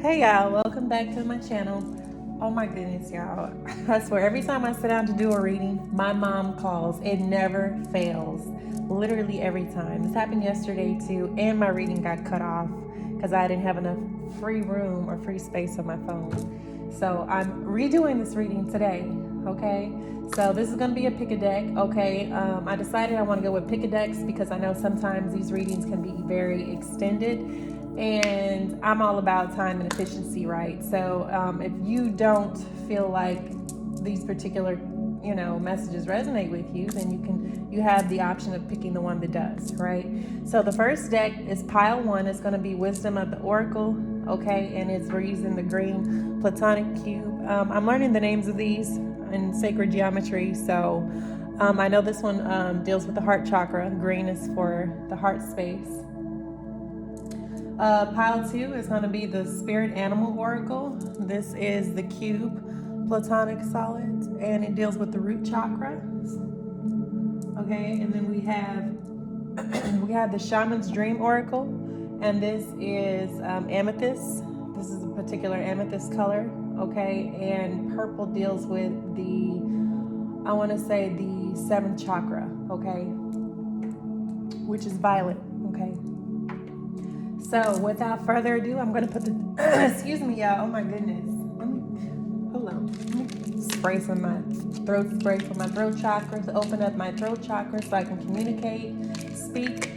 Hey y'all, welcome back to my channel. Oh my goodness, y'all. I swear, every time I sit down to do a reading, my mom calls. It never fails. Literally every time. This happened yesterday too, and my reading got cut off because I didn't have enough free room or free space on my phone. So I'm redoing this reading today, okay? So this is gonna be a pick a deck, okay? I decided I wanna go with pick a decks because I know sometimes these readings can be very extended, and I'm all about time and efficiency, right? So if you don't feel like these particular messages resonate with you, then you have the option of picking the one that does, right? So the first deck is pile one. It's going to be Wisdom of the Oracle, okay? And we're using the green platonic cube. I'm learning the names of these in sacred geometry, so I know this one deals with the heart chakra. Green is for the heart space. Pile two is going to be the Spirit Animal Oracle. This is the cube platonic solid, and it deals with the root chakra. Okay, and then we have the Shaman's Dream Oracle, and this is amethyst. This is a particular amethyst color. Okay, and purple deals with the seventh chakra. Okay, which is violet. Okay. So without further ado, I'm going to put the, excuse me, y'all. Oh my goodness. Hold on. Let me spray some my throat spray for my throat chakras. Open up my throat chakra so I can communicate, speak.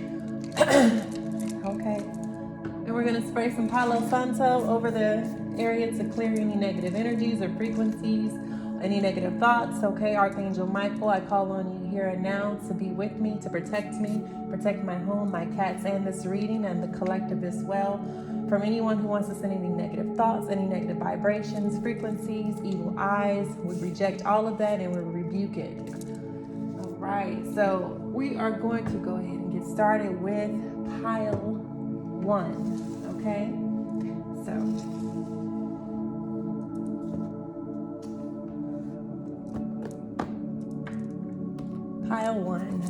Okay. And we're going to spray some Palo Santo over the area to clear any negative energies or frequencies, any negative thoughts. Okay, Archangel Michael, I call on you here and now to be with me, to protect my home, my cats, and this reading, and the collective as well. From anyone who wants to send any negative thoughts, any negative vibrations, frequencies, evil eyes, we reject all of that and we rebuke it. All right, so we are going to go ahead and get started with pile one, okay? So pile one.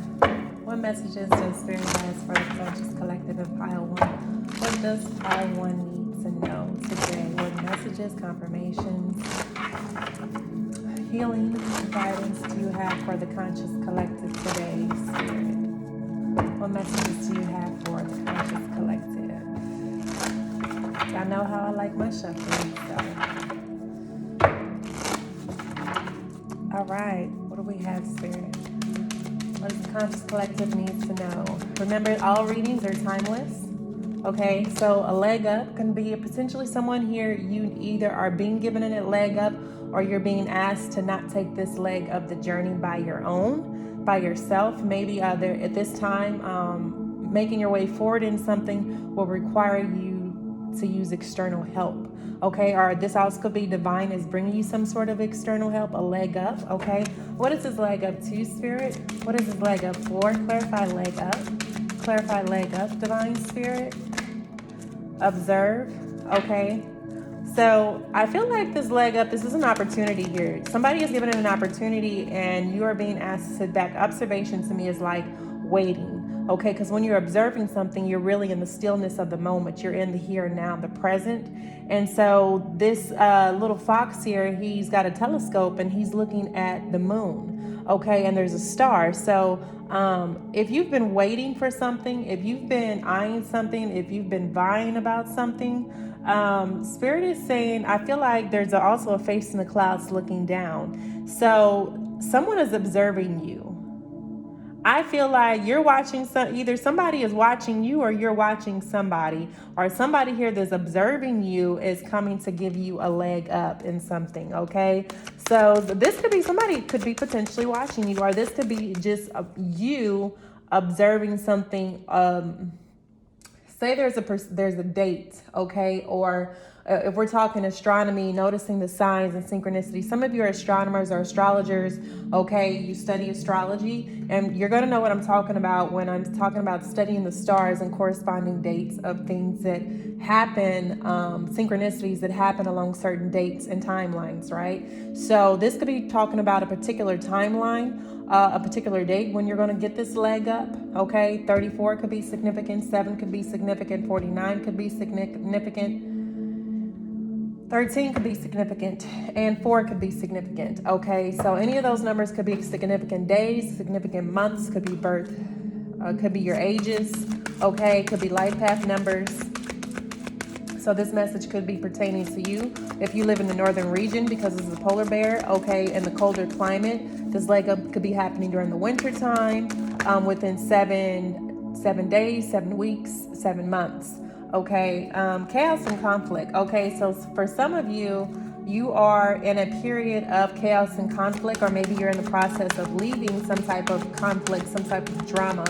What messages does Spirit has for the conscious collective in pile one? What does pile one need to know today? What messages, confirmations, healing, guidance do you have for the conscious collective today, Spirit? What messages do you have for the conscious collective? Y'all know how I like my shuffling, so. All right, what do we have, Spirit? What does the conscious collective needs to know? Remember, all readings are timeless. Okay, so a leg up can be potentially someone here, you either are being given a leg up or you're being asked to not take this leg of the journey by yourself. Maybe at this time, making your way forward in something will require you to use external help. Okay, or this also could be divine is bringing you some sort of external help, a leg up. Okay, what is this leg up to, Spirit? What is this leg up for? Clarify leg up. Clarify leg up, divine Spirit. Observe. Okay, so I feel like this leg up, this is an opportunity here. Somebody is given an opportunity and you are being asked to sit back. Observation to me is like waiting. Okay, because when you're observing something, you're really in the stillness of the moment. You're in the here and now, the present. And so this little fox here, he's got a telescope and he's looking at the moon. Okay, and there's a star. So if you've been waiting for something, if you've been eyeing something, if you've been vying about something, Spirit is saying, I feel like there's also a face in the clouds looking down. So someone is observing you. I feel like you're watching either somebody is watching you or you're watching somebody, or somebody here that's observing you is coming to give you a leg up in something. Okay, so this could be somebody could be potentially watching you, or this could be just you observing something. Say there's a date, okay, or if we're talking astronomy, noticing the signs and synchronicity. Some of you are astronomers or astrologers, okay? You study astrology, and you're going to know what I'm talking about when I'm talking about studying the stars and corresponding dates of things that happen, synchronicities that happen along certain dates and timelines, right? So this could be talking about a particular timeline, a particular date when you're going to get this leg up, okay? 34 could be significant, 7 could be significant, 49 could be significant. 13 could be significant, and 4 could be significant. Okay, so any of those numbers could be significant days, significant months, could be birth, could be your ages. Okay, could be life path numbers. So this message could be pertaining to you if you live in the northern region, because this is a polar bear. Okay, in the colder climate, this leg up could be happening during the winter time, within 7 days, 7 weeks, 7 months. Okay, chaos and conflict. Okay, so for some of you, you are in a period of chaos and conflict, or maybe you're in the process of leaving some type of conflict, some type of drama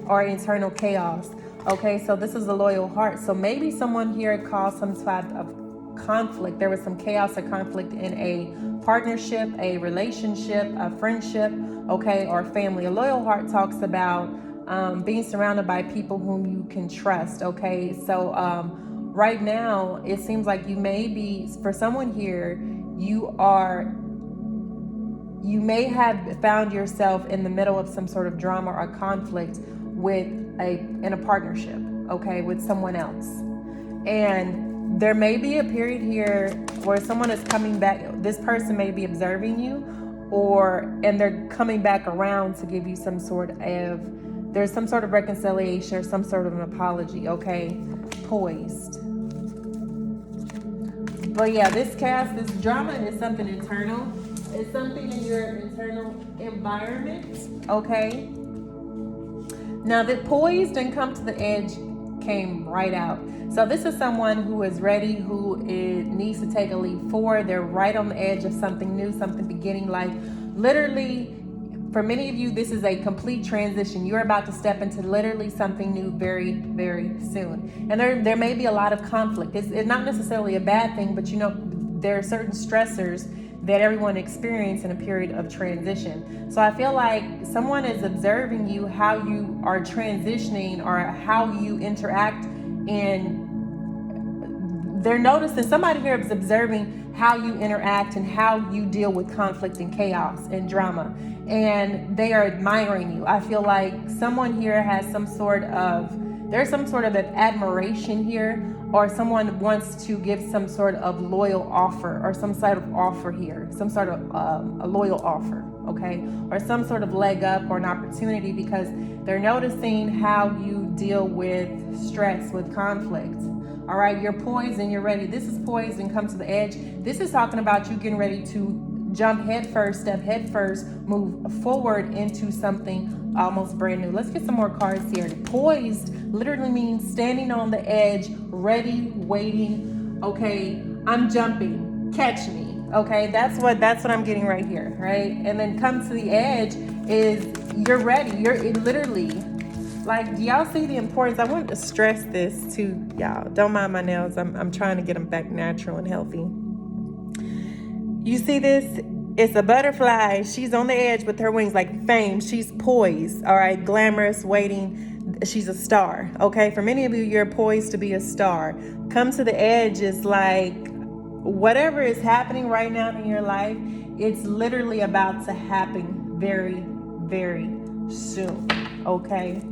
or internal chaos. Okay, so this is a loyal heart. So maybe someone here caused some type of conflict. There was some chaos or conflict in a partnership, a relationship, a friendship, okay, or family. A loyal heart talks about being surrounded by people whom you can trust. Okay, so right now it seems like you may be, for someone here, you may have found yourself in the middle of some sort of drama or conflict in a partnership, okay, with someone else. And there may be a period here where someone is coming back. This person may be observing you, and they're coming back around to give you some sort of, there's some sort of reconciliation or some sort of an apology. Okay, poised. But yeah, this chaos, this drama is something internal. It's something in your internal environment. Okay. Now the poised and come to the edge came right out. So this is someone who is ready, needs to take a leap forward. They're right on the edge of something new, something beginning. Like literally, for many of you, this is a complete transition. You're about to step into literally something new very, very soon. And there may be a lot of conflict. It's not necessarily a bad thing, but there are certain stressors that everyone experiences in a period of transition. So I feel like someone is observing you, how you are transitioning or how you interact, and they're noticing, somebody here is observing how you interact and how you deal with conflict and chaos and drama. And they are admiring you. I feel like someone here has there's some sort of an admiration here, or someone wants to give some sort of loyal offer, or some sort of offer here, some sort of a loyal offer, okay? Or some sort of leg up or an opportunity, because they're noticing how you deal with stress, with conflict. All right, you're poised and you're ready. This is poised and come to the edge. This is talking about you getting ready to jump head first, step head first, move forward into something almost brand new. Let's get some more cards here. Poised literally means standing on the edge, ready, waiting. Okay, I'm jumping, catch me. Okay, that's what I'm getting right here, right? And then come to the edge is you're ready. You're literally, like, do y'all see the importance? I want to stress this to y'all. Don't mind my nails. I'm trying to get them back natural and healthy. You see this? It's a butterfly. She's on the edge with her wings like fame. She's poised, all right? Glamorous, waiting. She's a star, okay? For many of you, you're poised to be a star. Come to the edge is like whatever is happening right now in your life, it's literally about to happen very, very soon, okay?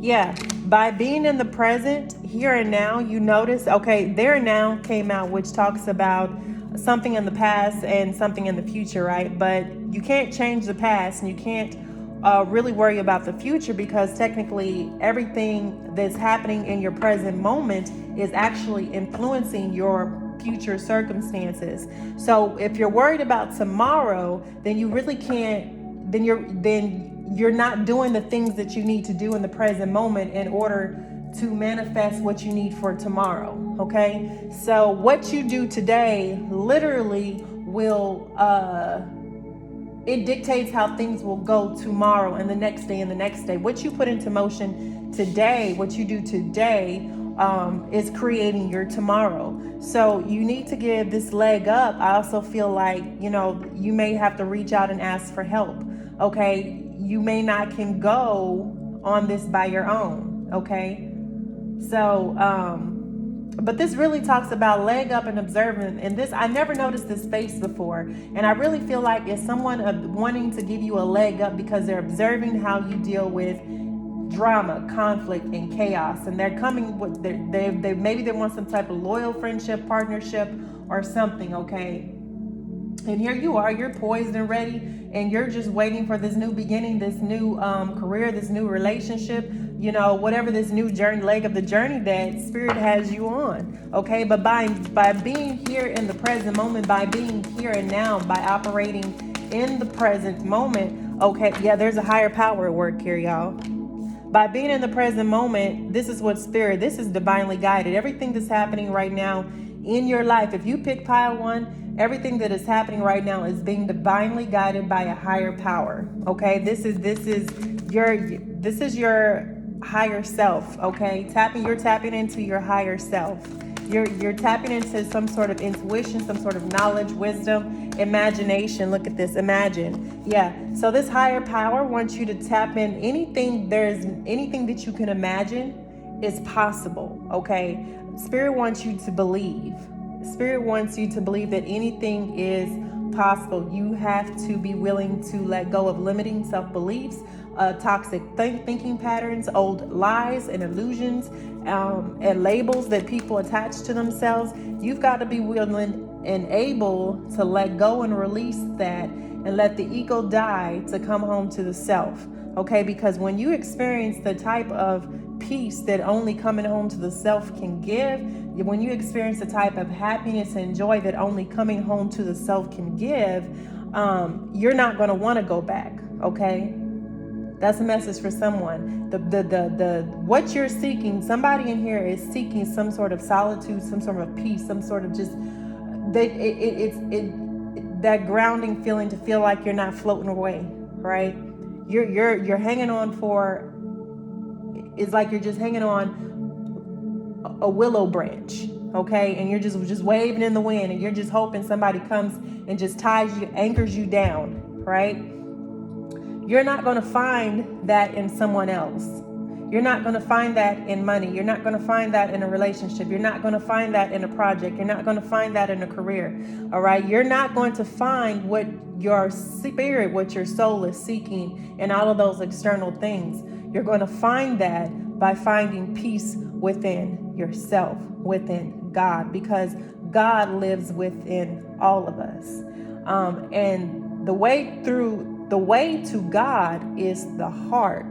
Yeah, by being in the present, here and now, you notice, okay, there and now came out, which talks about something in the past and something in the future, right? But you can't change the past, and you can't really worry about the future, because technically everything that's happening in your present moment is actually influencing your future circumstances. So if you're worried about tomorrow, then you really can't, then you're not doing the things that you need to do in the present moment in order to manifest what you need for tomorrow, okay? So what you do today literally will, it dictates how things will go tomorrow and the next day and the next day. What you put into motion today, what you do today, is creating your tomorrow. So you need to give this leg up. I also feel like, you may have to reach out and ask for help, okay? You may not can go on this by your own, okay? So, but this really talks about leg up and observing. And this, I never noticed this face before. And I really feel like it's someone wanting to give you a leg up because they're observing how you deal with drama, conflict, and chaos. And they're coming with, maybe they want some type of loyal friendship, partnership, or something, okay? And here you are, you're poised and ready, and you're just waiting for this new beginning, this new career, this new relationship, you know, whatever this new journey, leg of the journey that Spirit has you on, okay? But by being here in the present moment, by being here and now, by operating in the present moment, okay, yeah, there's a higher power at work here, y'all. By being in the present moment, this is what Spirit, this is divinely guided. Everything that's happening right now in your life, if you pick pile 1, everything that is happening right now is being divinely guided by a higher power. Okay, this is your higher self. Okay, you're tapping into your higher self. You're tapping into some sort of intuition, some sort of knowledge, wisdom, imagination. Look at this, imagine. Yeah, so this higher power wants you to tap in. Anything that you can imagine is possible. Okay, Spirit wants you to believe. Spirit wants you to believe that anything is possible. You have to be willing to let go of limiting self-beliefs, toxic thinking patterns, old lies and illusions, and labels that people attach to themselves. You've got to be willing and able to let go and release that and let the ego die to come home to the self. Okay, because when you experience the type of peace that only coming home to the self can give, when you experience the type of happiness and joy that only coming home to the self can give, you're not going to want to go back. Okay, that's a message for someone. The what you're seeking, somebody in here is seeking some sort of solitude, some sort of peace, some sort of just that grounding feeling, to feel like you're not floating away, right? You're hanging on for. It's like you're just hanging on a willow branch, okay? And you're just waving in the wind, and you're just hoping somebody comes and just anchors you down, right? You're not going to find that in someone else. You're not going to find that in money. You're not going to find that in a relationship. You're not going to find that in a project. You're not going to find that in a career, all right? You're not going to find what your spirit, what your soul is seeking in all of those external things. You're going to find that by finding peace within yourself, within God, because God lives within all of us. And the way to God is the heart,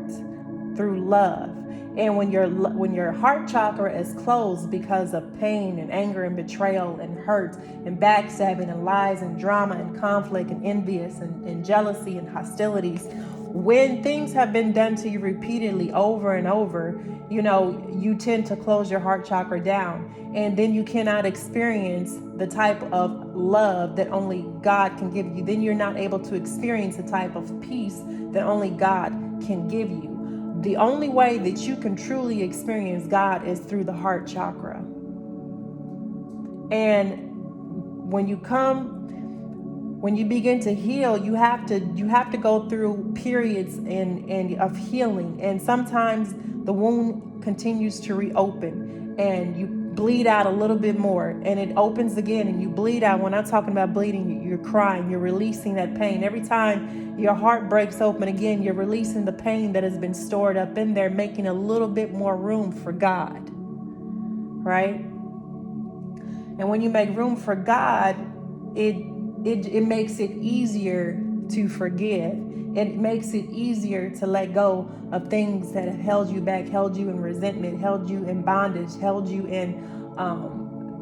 through love. And when your heart chakra is closed because of pain and anger and betrayal and hurt and backstabbing and lies and drama and conflict and envious and jealousy and hostilities, when things have been done to you repeatedly over and over, you know, you tend to close your heart chakra down, and then you cannot experience the type of love that only God can give you. Then you're not able to experience the type of peace that only God can give you. The only way that you can truly experience God is through the heart chakra. And when you begin to heal, you have to go through periods of healing. And sometimes the wound continues to reopen, and you bleed out a little bit more, and it opens again, and you bleed out. When I'm talking about bleeding, you're crying, you're releasing that pain. Every time your heart breaks open again, you're releasing the pain that has been stored up in there, making a little bit more room for God, right? And when you make room for God, it makes it easier to forgive. It makes it easier to let go of things that have held you back, held you in resentment, held you in bondage, held you in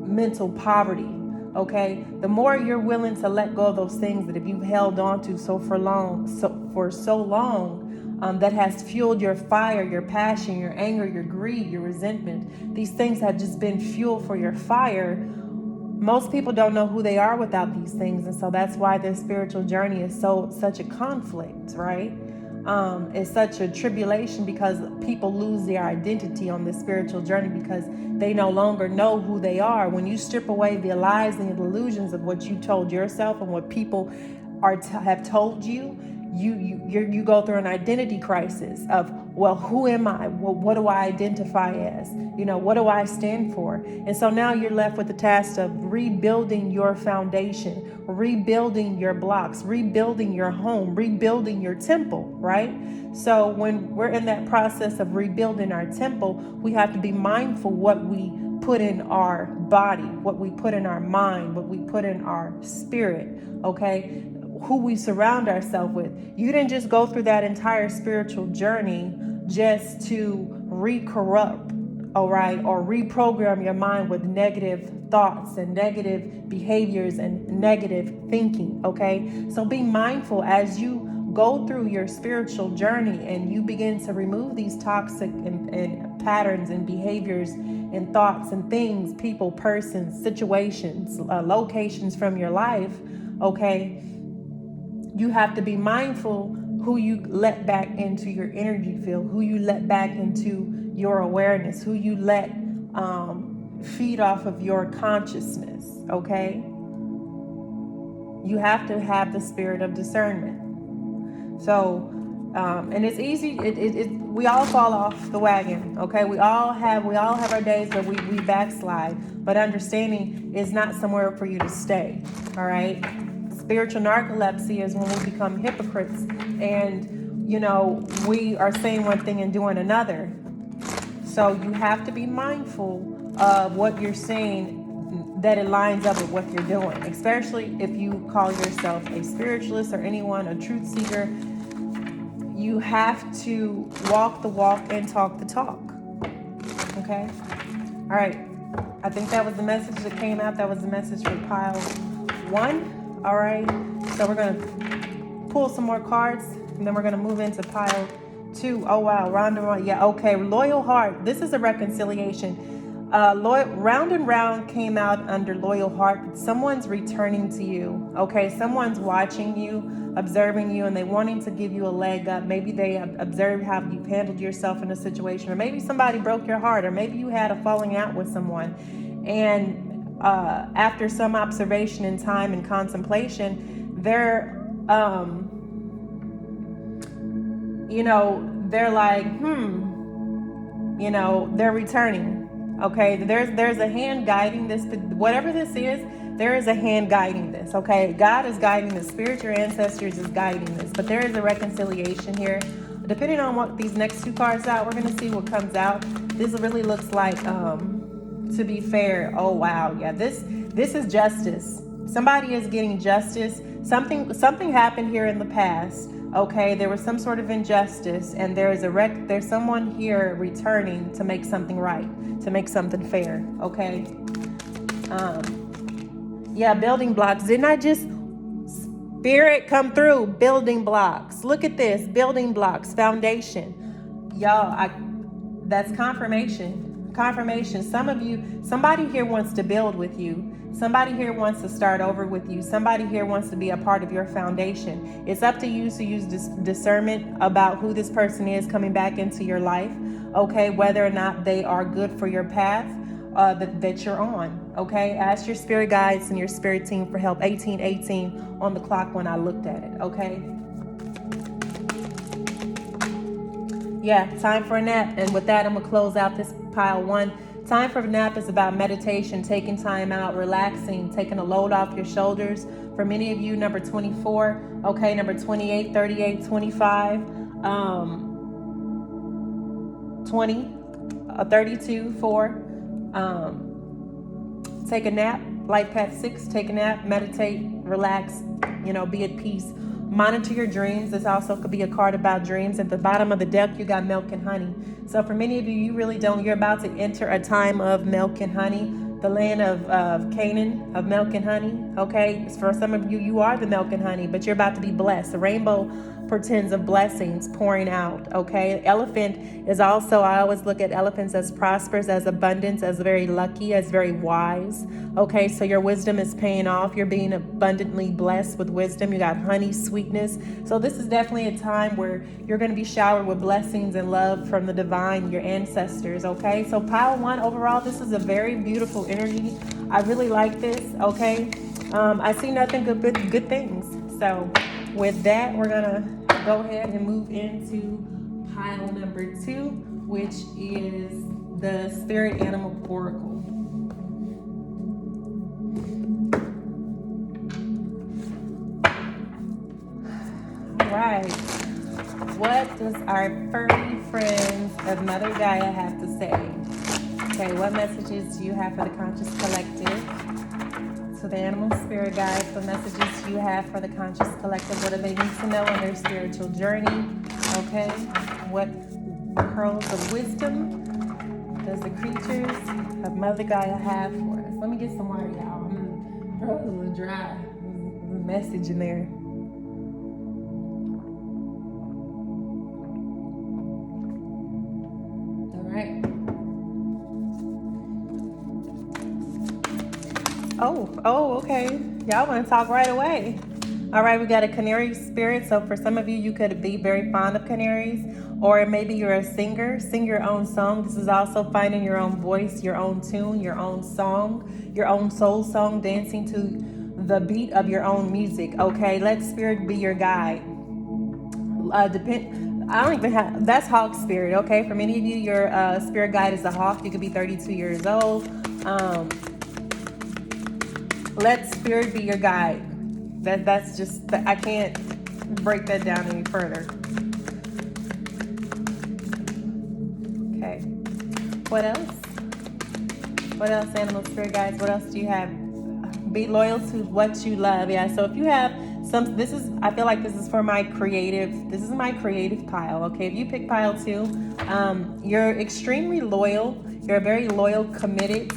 mental poverty. Okay, the more you're willing to let go of those things that if you've held on to for so long, that has fueled your fire, your passion, your anger, your greed, your resentment. These things have just been fuel for your fire. Most people don't know who they are without these things, and so that's why their spiritual journey is such a conflict, right? It's such a tribulation, because people lose their identity on this spiritual journey because they no longer know who they are. When you strip away the lies and the illusions of what you told yourself and what people have told you, you go through an identity crisis of well, who am I? Well, what do I identify as? What do I stand for? And so now you're left with the task of rebuilding your foundation, rebuilding your blocks, rebuilding your home, rebuilding your temple, right? So when we're in that process of rebuilding our temple, we have to be mindful what we put in our body, what we put in our mind, what we put in our spirit, okay? Who we surround ourselves with. You didn't just go through that entire spiritual journey just to re-corrupt, all right, or reprogram your mind with negative thoughts and negative behaviors and negative thinking, okay? So be mindful as you go through your spiritual journey and you begin to remove these toxic and patterns and behaviors and thoughts and things, people, persons, situations, locations from your life, okay? You have to be mindful who you let back into your energy field, who you let back into your awareness, who you let feed off of your consciousness, okay? You have to have the spirit of discernment. So, and it's easy. We all fall off the wagon, okay? We all have our days where we backslide, but understanding is not somewhere for you to stay, all right? Spiritual narcolepsy is when we become hypocrites and, we are saying one thing and doing another. So you have to be mindful of what you're saying, that it lines up with what you're doing, especially if you call yourself a spiritualist or anyone, a truth seeker. You have to walk the walk and talk the talk, okay? All right, I think that was the message that came out. That was the message for pile 1. All right, so we're gonna pull some more cards, and then we're gonna move into pile 2. Oh wow, round and round. Yeah, okay. Loyal heart. This is a reconciliation. Round and round came out under loyal heart. Someone's returning to you. Okay, someone's watching you, observing you, and they wanting to give you a leg up. Maybe they observed how you handled yourself in a situation, or maybe somebody broke your heart, or maybe you had a falling out with someone, and after some observation and time and contemplation, they're they're like, they're returning. Okay, there's a hand guiding this. Whatever this is, there is a hand guiding this. Okay, God is guiding this. Spirit, your ancestors is guiding this. But there is a reconciliation here. Depending on what these next 2 cards out, we're gonna see what comes out. This really looks like, to be fair. Oh wow, yeah. This is justice. Somebody is getting justice. Something happened here in the past. Okay, there was some sort of injustice, and there's someone here returning to make something right, to make something fair. Okay. Yeah, building blocks. Didn't I just spirit come through? Building blocks. Look at this. Building blocks. Foundation. Y'all, that's confirmation. Confirmation. Somebody here wants to build with you. Somebody here wants to start over with you. Somebody here wants to be a part of your foundation. It's up to you to use discernment about who this person is coming back into your life, okay? Whether or not they are good for your path that you're on, okay? Ask your spirit guides and your spirit team for help. 1818 on the clock when I looked at it, okay? Yeah, time for a nap. And with that, I'm gonna close out this pile 1. Time for a nap is about meditation, taking time out, relaxing, taking a load off your shoulders. For many of you, number 24, okay, number 28, 38, 25, 20, 32, 4. Take a nap. Life path 6, take a nap, meditate, relax, be at peace. Monitor your dreams. This also could be a card about dreams. At the bottom of the deck, you got milk and honey. So for many of you, you're about to enter a time of milk and honey, the land of Canaan, of milk and honey. Okay, for some of you, you are the milk and honey, but you're about to be blessed. The rainbow portends of blessings pouring out. Okay, elephant is also, I always look at elephants as prosperous, as abundance, as very lucky, as very wise. Okay, so your wisdom is paying off. You're being abundantly blessed with wisdom. You got honey, sweetness. So this is definitely a time where you're going to be showered with blessings and love from the divine, your ancestors. Okay, so pile 1 overall, this is a very beautiful energy. I really like this. Okay, I see nothing but good things. So with that, we're gonna go ahead and move into pile number 2, which is the Spirit Animal Oracle. All right. What does our furry friends of Mother Gaia have to say? Okay, what messages do you have for the Conscious Collective? So the Animal Spirit Guides, what messages do you have for the Conscious Collective? What do they need to know on their spiritual journey? Okay, what pearls of wisdom does the creatures of Mother Gaia have for us? Let me get some water, y'all. My throat is a little dry. There's a message in there. Oh, okay. Y'all want to talk right away. All right, we got a canary spirit. So for some of you, you could be very fond of canaries, or maybe you're a singer. Sing your own song. This is also finding your own voice, your own tune, your own song, your own soul song, dancing to the beat of your own music. Okay, let spirit be your guide. I don't even have, that's hawk spirit. Okay, for many of you, your spirit guide is a hawk. You could be 32 years old. Let spirit be your guide. That's just, I can't break that down any further. Okay. What else? What else, animal spirit guides? What else do you have? Be loyal to what you love. Yeah. So if you have I feel like this is for my creative. This is my creative pile. Okay. If you pick pile 2, you're extremely loyal. You're a very loyal, committed,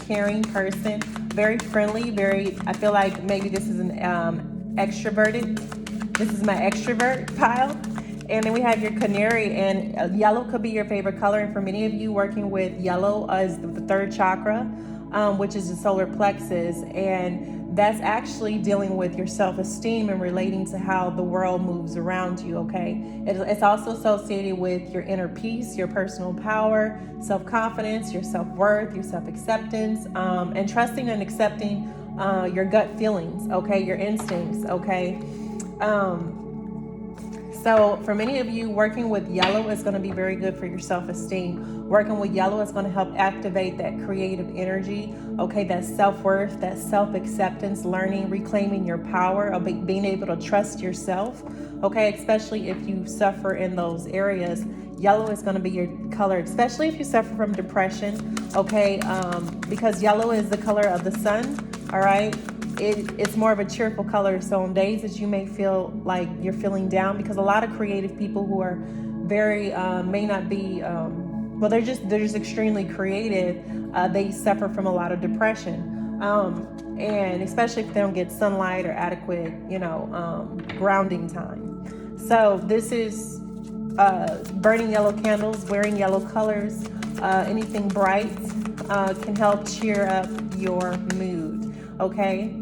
caring person. Very friendly, I feel like maybe this is an extroverted. This is my extrovert pile. And then we have your canary, and yellow could be your favorite color. And for many of you, working with yellow as the 3rd chakra, which is the solar plexus. And that's actually dealing with your self-esteem and relating to how the world moves around you, okay? It's also associated with your inner peace, your personal power, self-confidence, your self-worth, your self-acceptance, and trusting and accepting your gut feelings, okay? Your instincts, okay? So for many of you, working with yellow is going to be very good for your self-esteem. Working with yellow is going to help activate that creative energy, okay, that self-worth, that self-acceptance, learning, reclaiming your power, of being able to trust yourself, okay, especially if you suffer in those areas. Yellow is going to be your color, especially if you suffer from depression, okay, because yellow is the color of the sun, all right? It's more of a cheerful color. So on days that you may feel like you're feeling down, because a lot of creative people who are very may not be they're just extremely creative, they suffer from a lot of depression, and especially if they don't get sunlight or adequate grounding time. So this is burning yellow candles, wearing yellow colors, anything bright can help cheer up your mood, okay?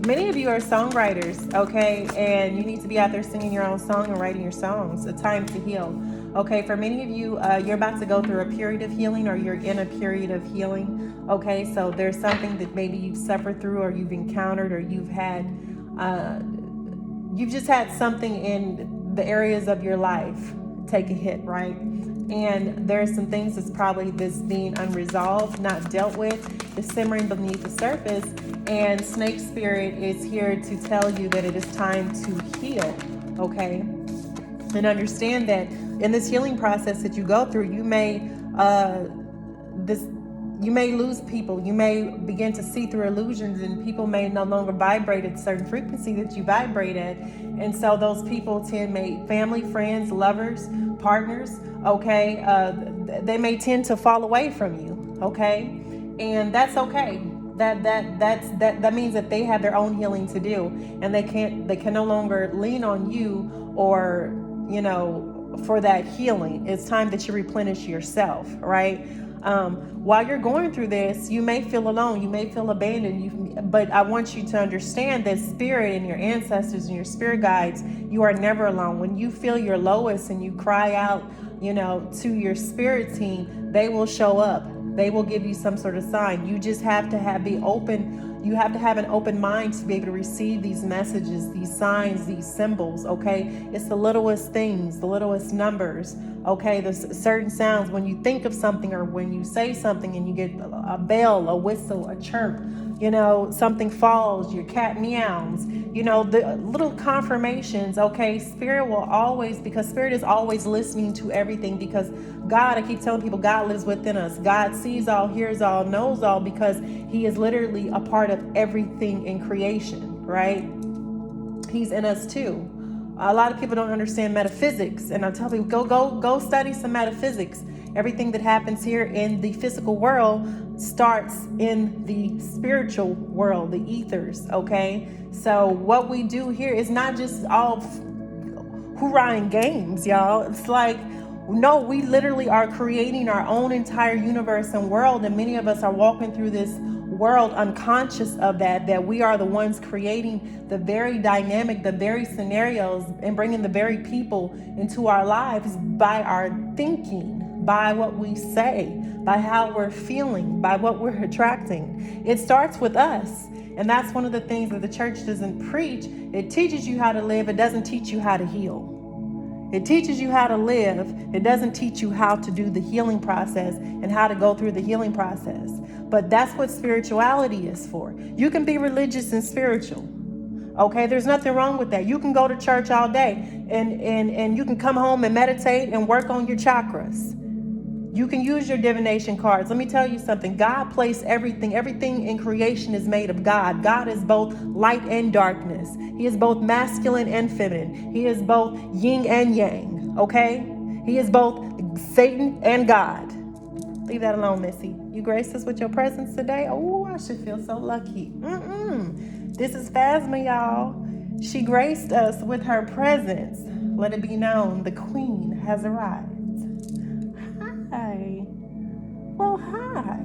Many of you are songwriters, okay? And you need to be out there singing your own song and writing your songs. A time to heal, okay? For many of you, you're about to go through a period of healing, or you're in a period of healing, okay? So there's something that maybe you've suffered through, or you've encountered, or you've just had something in the areas of your life take a hit, right? And there's some things that's being unresolved, not dealt with, is simmering beneath the surface. And Snake Spirit is here to tell you that it is time to heal, okay? And understand that in this healing process that you go through, you may lose people. You may begin to see through illusions, and people may no longer vibrate at a certain frequency that you vibrate at. And so those people family, friends, lovers, partners, okay, they may tend to fall away from you, okay? And that's okay. That means that they have their own healing to do, and they can no longer lean on you, or for that healing. It's time that you replenish yourself, right? While you're going through this, you may feel alone, you may feel abandoned, but I want you to understand that spirit and your ancestors and your spirit guides, you are never alone. When you feel your lowest and you cry out, to your spirit team, they will show up. They will give you some sort of sign. You just have to be open You have to have an open mind to be able to receive these messages, these signs, these symbols, okay? It's the littlest things, the littlest numbers, okay? There's certain sounds when you think of something or when you say something and you get a bell, a whistle, a chirp, you know, something falls, your cat meows, you know, the little confirmations, okay? Spirit will always, because Spirit is always listening to everything, because God, I keep telling people, God lives within us. God sees all, hears all, knows all, because he is literally a part of everything in creation, right? He's in us too. A lot of people don't understand metaphysics, and I tell people, go study some metaphysics. Everything that happens here in the physical world starts in the spiritual world, the ethers, okay? So what we do here is not just all hoorah and games, y'all. It's like, no, we literally are creating our own entire universe and world, and many of us are walking through this world unconscious of that we are the ones creating the very dynamic, the very scenarios, and bringing the very people into our lives by our thinking, by what we say, by how we're feeling, by what we're attracting. It starts with us. And that's one of the things that the church doesn't preach. It teaches you how to live. It doesn't teach you how to heal. It teaches you how to live. It doesn't teach you how to do the healing process and how to go through the healing process. But that's what spirituality is for. You can be religious and spiritual. Okay, there's nothing wrong with that. You can go to church all day and you can come home and meditate and work on your chakras. You can use your divination cards. Let me tell you something. God placed everything. Everything in creation is made of God. God is both light and darkness. He is both masculine and feminine. He is both yin and yang. Okay? He is both Satan and God. Leave that alone, Missy. You graced us with your presence today. Oh, I should feel so lucky. This is Phasma, y'all. She graced us with her presence. Let it be known, the queen has arrived. Hi. Well, hi.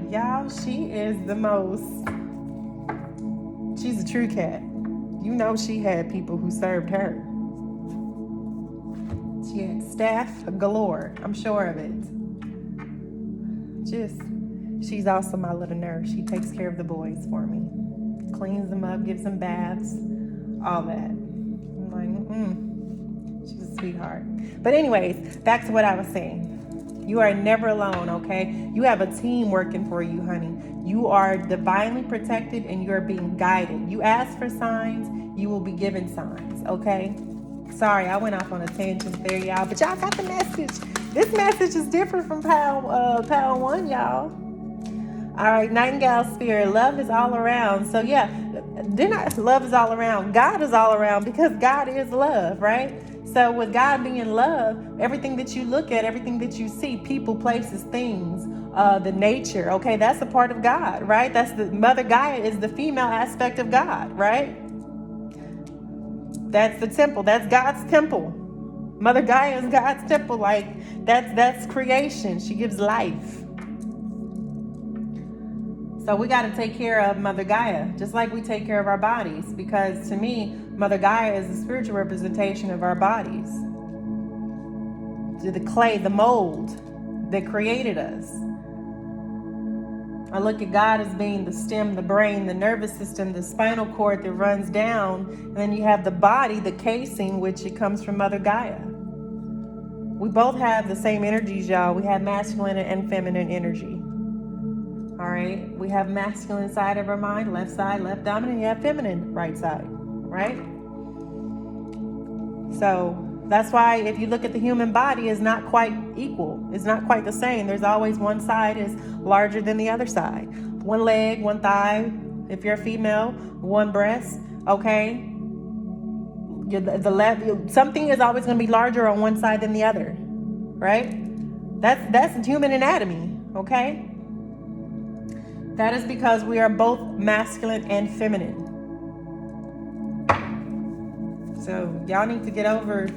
Y'all, she is the most. She's a true cat. You know she had people who served her. She had staff galore. I'm sure of it. She's also my little nurse. She takes care of the boys for me. Cleans them up, gives them baths, all that. I'm like, she's a sweetheart. But anyways, back to what I was saying. You are never alone, okay? You have a team working for you, honey. You are divinely protected and you're being guided. You ask for signs, you will be given signs, okay? Sorry, I went off on a tangent there, y'all, but y'all got the message. This message is different from Power 1, y'all. All right, Nightingale Spirit, love is all around. So yeah, love is all around. God is all around because God is love, right? So with God being love, everything that you look at, everything that you see, people, places, things, the nature, okay, that's a part of God, right? That's the Mother Gaia is the female aspect of God, right? That's the temple. That's God's temple. Mother Gaia is God's temple. Like that's creation. She gives life. So we got to take care of Mother Gaia, just like we take care of our bodies, because to me, Mother Gaia is the spiritual representation of our bodies. The clay, the mold that created us. I look at God as being the stem, the brain, the nervous system, the spinal cord that runs down, and then you have the body, the casing, which it comes from Mother Gaia. We both have the same energies, y'all. We have masculine and feminine energy. All right, we have masculine side of our mind, left side, left dominant. You have feminine right side, right? So that's why if you look at the human body, it's not quite equal. It's not quite the same. There's always one side is larger than the other side. One leg, one thigh. If you're a female, one breast. Okay. The left. Something is always going to be larger on one side than the other, right? That's human anatomy. Okay. That is because we are both masculine and feminine. So y'all need to get over.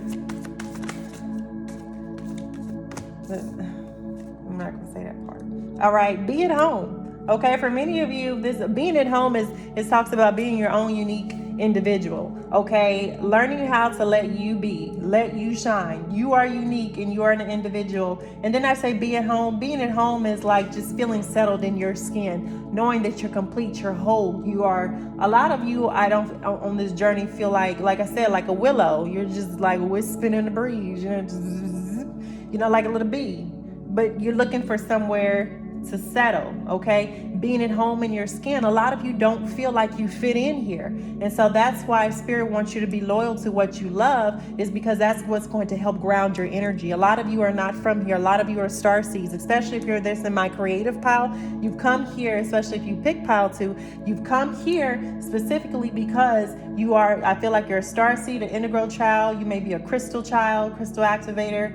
I'm not gonna say that part. All right, be at home. Okay, for many of you, this being at home is talks about being your own unique individual, okay? Learning how to let you be, let you shine. You are unique and you are an individual. And then I say be at home. Being at home is like just feeling settled in your skin, knowing that you're complete, you're whole. You are, a lot of you, I don't, on this journey feel like I said, like a willow. You're just like wisping in the breeze, like a little bee. But you're looking for somewhere to settle, okay? Being at home in your skin, a lot of you don't feel like you fit in here. And so that's why Spirit wants you to be loyal to what you love, is because that's what's going to help ground your energy. A lot of you are not from here. A lot of you are star seeds, especially if you're this in my creative pile. You've come here, especially if you pick pile 2, you've come here specifically because you are, I feel like you're a star seed, an integral child. You may be a crystal child, crystal activator,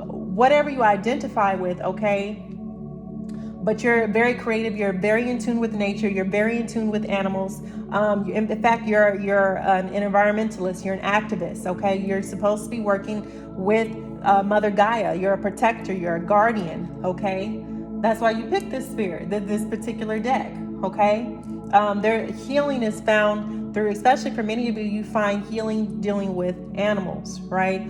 whatever you identify with, okay? But you're very creative. You're very in tune with nature. You're very in tune with animals. In fact, you're an environmentalist. You're an activist. Okay, you're supposed to be working with Mother Gaia. You're a protector. You're a guardian. Okay, that's why you picked this spirit, this particular deck. Okay, their healing is found through, especially for many of you, you find healing dealing with animals, right?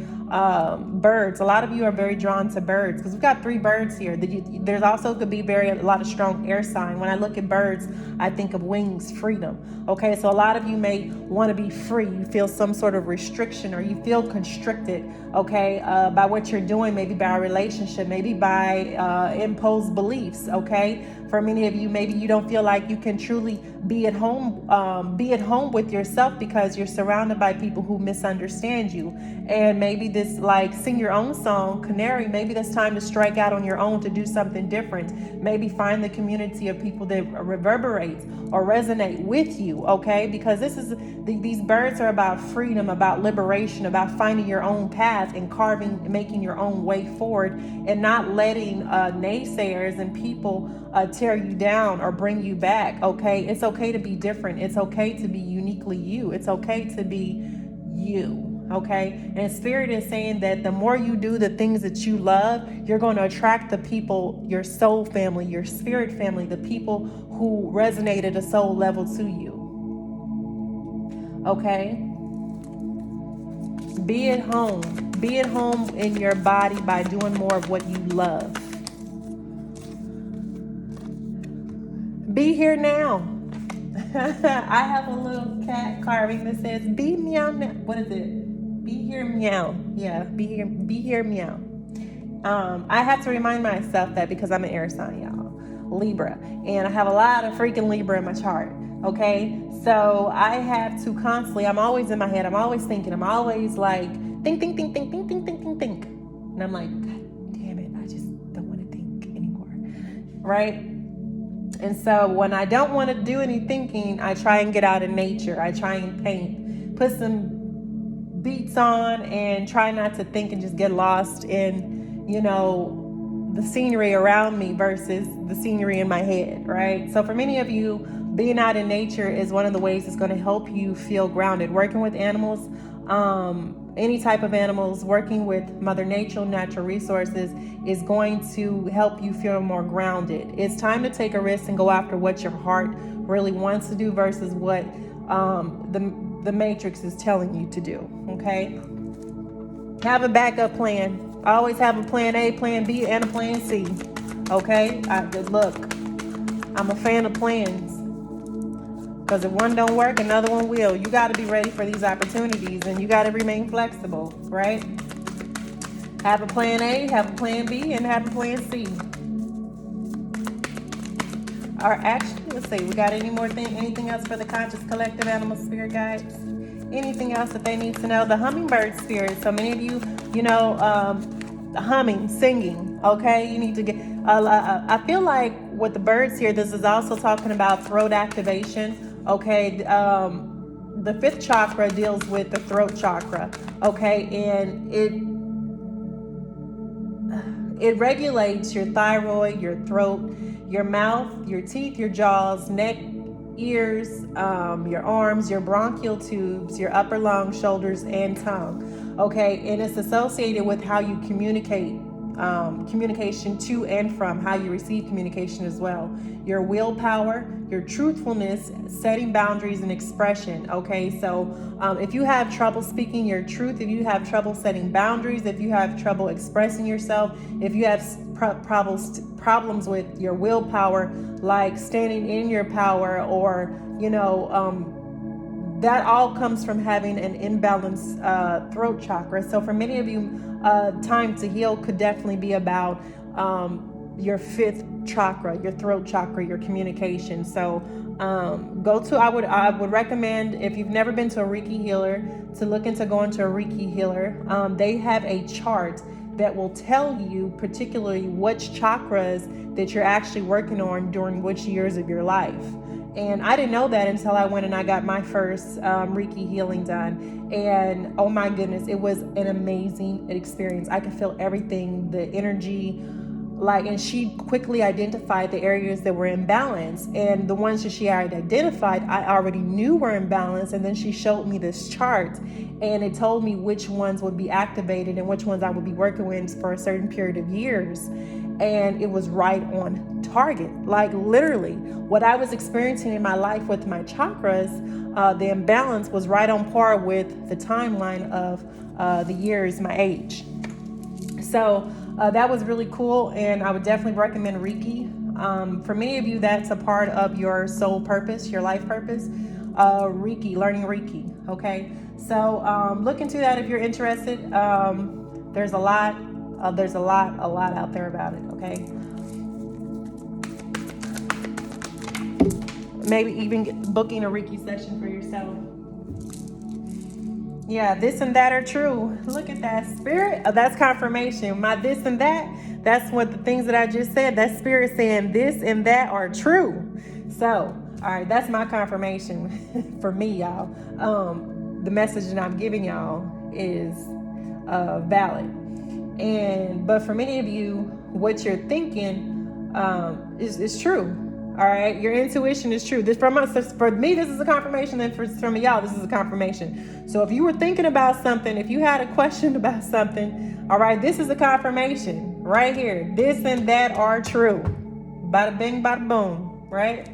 Birds. A lot of you are very drawn to birds because we've got 3 birds here. There's also could be a lot of strong air sign. When I look at birds, I think of wings, freedom. Okay, so a lot of you may want to be free. You feel some sort of restriction, or you feel constricted, okay, by what you're doing, maybe by a relationship, maybe by imposed beliefs, okay? For many of you, maybe you don't feel like you can truly be at home with yourself because you're surrounded by people who misunderstand you. And maybe this, like, sing your own song, Canary, maybe that's time to strike out on your own to do something different. Maybe find the community of people that reverberate or resonate with you, okay? Because these birds are about freedom, about liberation, about finding your own path and making your own way forward, and not letting naysayers and people tear you down or bring you back, okay? It's okay to be different. It's okay to be uniquely you. It's okay to be you, okay? And Spirit is saying that the more you do the things that you love, you're going to attract the people, your soul family, your spirit family, the people who resonate at a soul level to you, okay? Be at home. Be at home in your body by doing more of what you love. Be here now. I have a little cat carving that says, be meow now. What is it? Be here meow. Yeah, be here meow. I have to remind myself that because I'm an air sign, y'all. Libra. And I have a lot of freaking Libra in my chart. Okay? So I have to constantly, I'm always in my head. I'm always thinking. I'm always like, think. And I'm like, God damn it. I just don't want to think anymore. Right? And so when I don't want to do any thinking, I try and get out in nature. I try and paint, put some beats on, and try not to think and just get lost in, the scenery around me versus the scenery in my head, right? So for many of you, being out in nature is one of the ways that's going to help you feel grounded. Working with animals, any type of animals, working with Mother Nature, natural resources is going to help you feel more grounded. It's time to take a risk and go after what your heart really wants to do versus what the matrix is telling you to do, okay? Have a backup plan. Always have a plan A, plan B, and a plan C, okay? Look, I'm a fan of plans. Because if one don't work, another one will. You got to be ready for these opportunities, and you got to remain flexible, right? Have a plan A, have a plan B, and have a plan C. Or actually, let's see, we got anything else for the conscious collective animal spirit guides? Anything else that they need to know? The hummingbird spirit. So many of you, humming, singing, okay? You need to get, I feel like with the birds here, this is also talking about throat activation. Okay, the 5th chakra deals with the throat chakra, okay, and it regulates your thyroid, your throat, your mouth, your teeth, your jaws, neck, ears, your arms, your bronchial tubes, your upper lungs, shoulders, and tongue, okay, and it's associated with how you communicate communication to and from, how you receive communication as well. Your willpower, your truthfulness, setting boundaries and expression. Okay, so if you have trouble speaking your truth, if you have trouble setting boundaries, if you have trouble expressing yourself, if you have problems with your willpower, like standing in your power, or that all comes from having an imbalanced throat chakra. So for many of you, time to heal could definitely be about your fifth chakra, your throat chakra, your communication. So I would recommend, if you've never been to a Reiki healer, to look into going to a Reiki healer. They have a chart that will tell you particularly which chakras that you're actually working on during which years of your life. And I didn't know that until I went and I got my first Reiki healing done. And oh my goodness, it was an amazing experience. I could feel everything, the energy, and she quickly identified the areas that were in balance. And the ones that she had identified, I already knew were in balance. And then she showed me this chart, and it told me which ones would be activated and which ones I would be working with for a certain period of years. And it was right on target. Like literally what I was experiencing in my life with my chakras, the imbalance was right on par with the timeline of the years, my age. So that was really cool, and I would definitely recommend Reiki. For many of you, that's a part of your soul purpose, your life purpose. Reiki, learning Reiki. Okay, so look into that if you're interested. There's a lot out there about it. Okay, maybe even booking a Reiki session for yourself. Yeah, this and that are true. Look at that, spirit. That's confirmation. My this and that, that's what the things that I just said, that spirit saying this and that are true. So, all right, that's my confirmation for me, y'all. The message that I'm giving y'all is valid. But for many of you, what you're thinking is true. All right, your intuition is true. For me, this is a confirmation, and for some of y'all, this is a confirmation. So if you were thinking about something, if you had a question about something, all right, this is a confirmation right here. This and that are true. Bada bing, bada boom, right?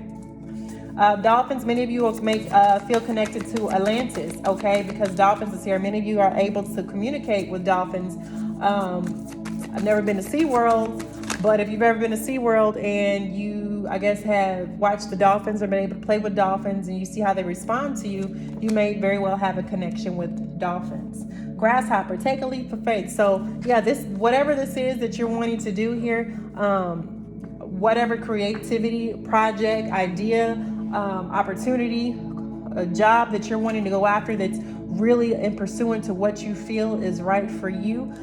Dolphins, many of you will feel connected to Atlantis, okay, because dolphins is here. Many of you are able to communicate with dolphins. I've never been to SeaWorld, but if you've ever been to SeaWorld and you, I guess, have watched the dolphins or been able to play with dolphins and you see how they respond to you, you may very well have a connection with dolphins. Grasshopper, take a leap of faith. So yeah, whatever this is that you're wanting to do here, whatever creativity, project, idea, opportunity, a job that you're wanting to go after that's really in pursuant to what you feel is right for you,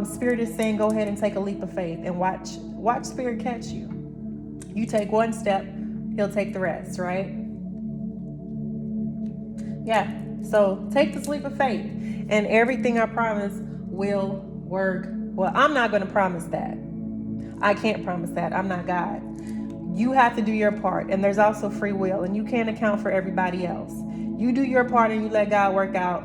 Spirit is saying go ahead and take a leap of faith and watch Spirit catch you. You take one step, he'll take the rest, right? Yeah, so take this leap of faith and everything I promise will work. Well, I'm not going to promise that. I can't promise that. I'm not God. You have to do your part, and there's also free will, and you can't account for everybody else. You do your part and you let God work out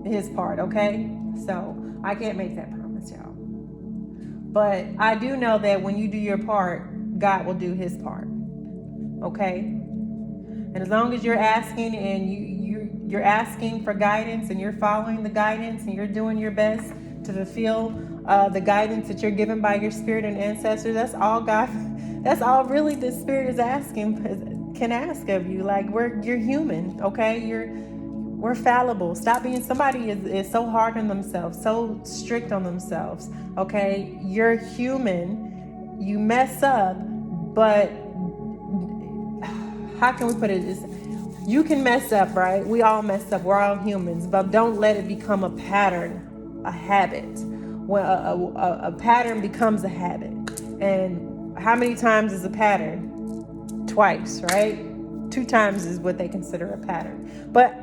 his part, okay? So I can't make that promise, y'all. But I do know that when you do your part, God will do his part, okay? And as long as you're asking and you're asking for guidance and you're following the guidance and you're doing your best to fulfill the guidance that you're given by your spirit and ancestors, that's all God, that's all really the spirit is asking, can ask of you. Like you're human, okay? We're fallible. Stop being, somebody is so hard on themselves, so strict on themselves, okay? You're human. You mess up, but how can we put it? You can mess up, right? We all mess up. We're all humans, but don't let it become a pattern, a habit. When a pattern becomes a habit. And how many times is a pattern? Twice, right? 2 times is what they consider a pattern. But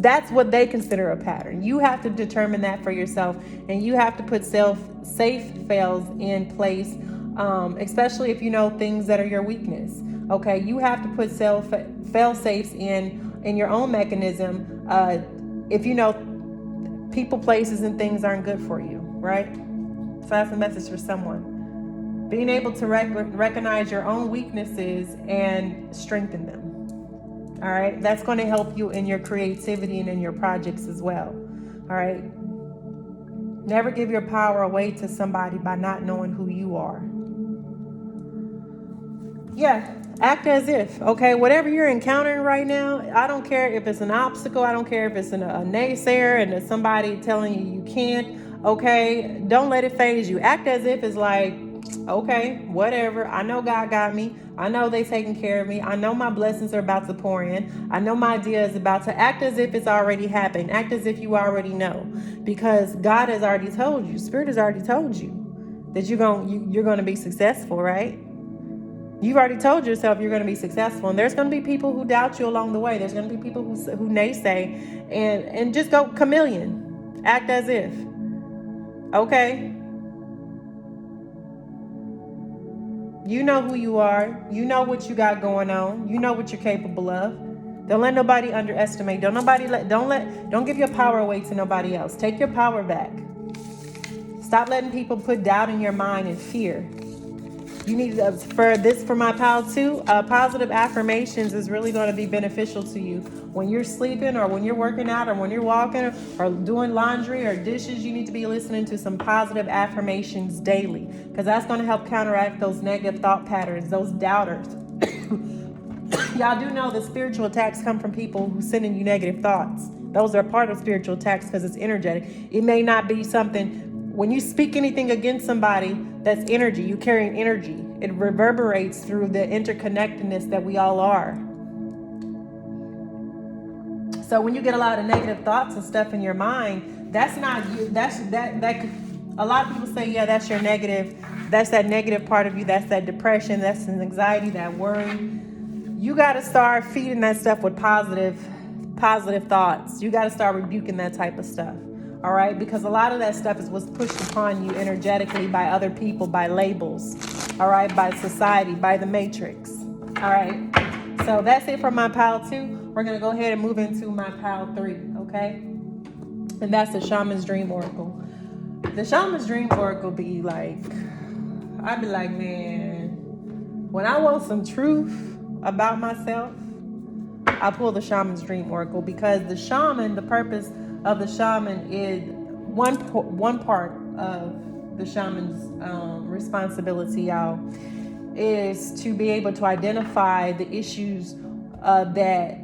that's what they consider a pattern. You have to determine that for yourself, and you have to put safe fails in place. Especially if you know things that are your weakness. Okay, you have to put fail safes in your own mechanism. If you know people, places, and things aren't good for you, right? So that's a message for someone. Being able to recognize your own weaknesses and strengthen them. All right. That's going to help you in your creativity and in your projects as well. All right. Never give your power away to somebody by not knowing who you are. Yeah. Act as if, okay, whatever you're encountering right now, I don't care if it's an obstacle. I don't care if it's a naysayer and it's somebody telling you can't. Okay. Don't let it phase you. Act as if it's like, okay, whatever. I know God got me. I know they taking care of me. I know my blessings are about to pour in. I know my idea is about to. Act as if it's already happened. Act as if you already know, because God has already told you. Spirit has already told you that you're going to be successful, right? You've already told yourself you're going to be successful, and there's going to be people who doubt you along the way. There's going to be people who naysay, and just go chameleon. Act as if. Okay. You know who you are. You know what you got going on. You know what you're capable of. Don't let nobody underestimate. Don't give your power away to nobody else. Take your power back. Stop letting people put doubt in your mind and fear. You need for my pal too. Positive affirmations is really going to be beneficial to you when you're sleeping, or when you're working out, or when you're walking, or doing laundry or dishes. You need to be listening to some positive affirmations daily, because that's going to help counteract those negative thought patterns, those doubters. Y'all do know that spiritual attacks come from people who send in you negative thoughts. Those are part of spiritual attacks because it's energetic. It may not be something. When you speak anything against somebody, that's energy. You carry an energy. It reverberates through the interconnectedness that we all are. So when you get a lot of negative thoughts and stuff in your mind, that's not you. That a lot of people say, yeah, that's your negative. That's that negative part of you. That's that depression. That's an anxiety, that worry. You got to start feeding that stuff with positive thoughts. You got to start rebuking that type of stuff. All right, because a lot of that stuff is what's pushed upon you energetically by other people, by labels, all right, by society, by the matrix. All right, so that's it for my pile 2. We're going to go ahead and move into my pile 3, okay? And that's the Shaman's Dream Oracle. The Shaman's Dream Oracle be like, I'd be like, man, when I want some truth about myself, I pull the Shaman's Dream Oracle, because the shaman, the purpose of the shaman is one part of the shaman's responsibility, y'all, is to be able to identify the issues that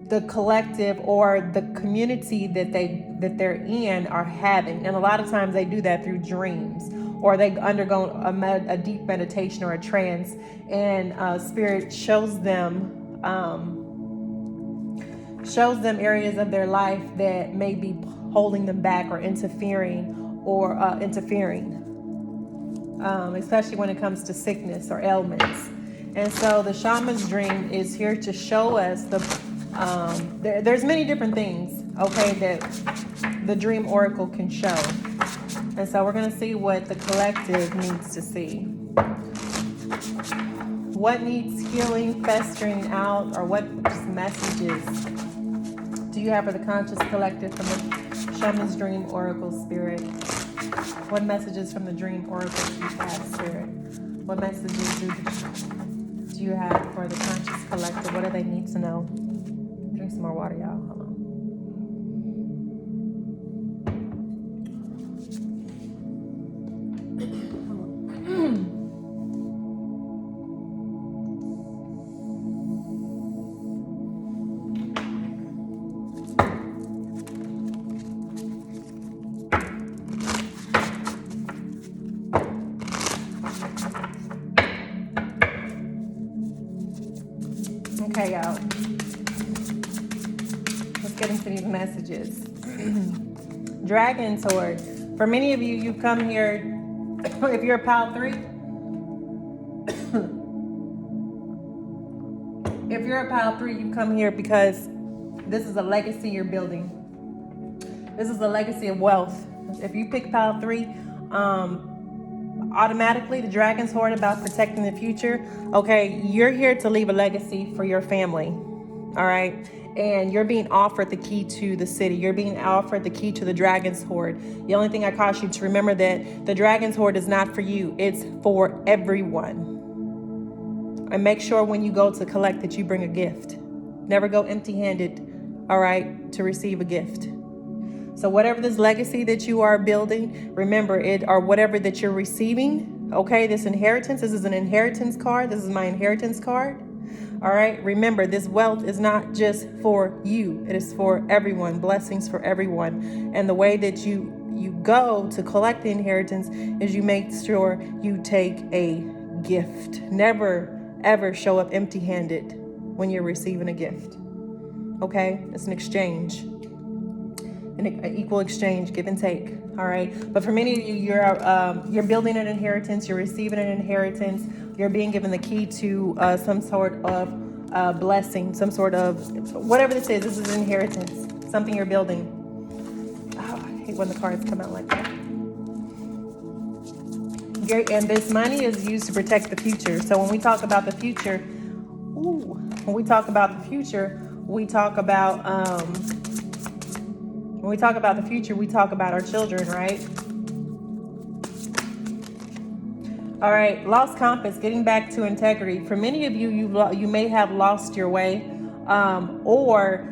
the collective or the community that they're in are having. And a lot of times they do that through dreams, or they undergo a deep meditation or a trance, and spirit shows them areas of their life that may be holding them back or interfering, especially when it comes to sickness or ailments. And so the shaman's dream is here to show us there's many different things, okay, that the dream oracle can show. And so we're going to see what the collective needs to see. What needs healing, festering out, or what just messages do you have for the conscious collective from the Shaman's Dream Oracle Spirit? What messages from the Dream Oracle do you have, Spirit? What messages do you have for the conscious collective? What do they need to know? Drink some more water, y'all. Hold on. Okay, y'all. Let's get into these messages. Dragon Sword. For many of you, you've come here, if you're a pile 3, if you're a pile 3, you've come here because this is a legacy you're building. This is a legacy of wealth. If you pick pile 3, automatically the Dragon's Sword about protecting the future. Okay, you're here to leave a legacy for your family. All right, and you're being offered the key to the city. You're being offered the key to the dragon's hoard. The only thing I caution you to remember that the dragon's hoard is not for you. It's for everyone. And make sure when you go to collect that you bring a gift. Never go empty-handed, all right, to receive a gift. So whatever this legacy that you are building, remember it, or whatever that you're receiving, okay, this inheritance, this is an inheritance card. This is my inheritance card. All right, remember, this wealth is not just for you. It is for everyone, blessings for everyone. And the way that you go to collect the inheritance is you make sure you take a gift. Never, ever show up empty-handed when you're receiving a gift. Okay, it's an exchange, an equal exchange, give and take. All right, but for many of you, you're building an inheritance, you're receiving an inheritance, you're being given the key to some sort of blessing, some sort of whatever this is. This is an inheritance, something you're building. Oh, I hate when the cards come out like that. And this money is used to protect the future. So when we talk about the future, when we talk about the future, we talk about our children, right? All right, lost compass, getting back to integrity. For many of you, you may have lost your way, or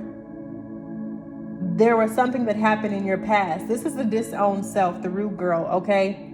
there was something that happened in your past. This is the disowned self, the rude girl, okay?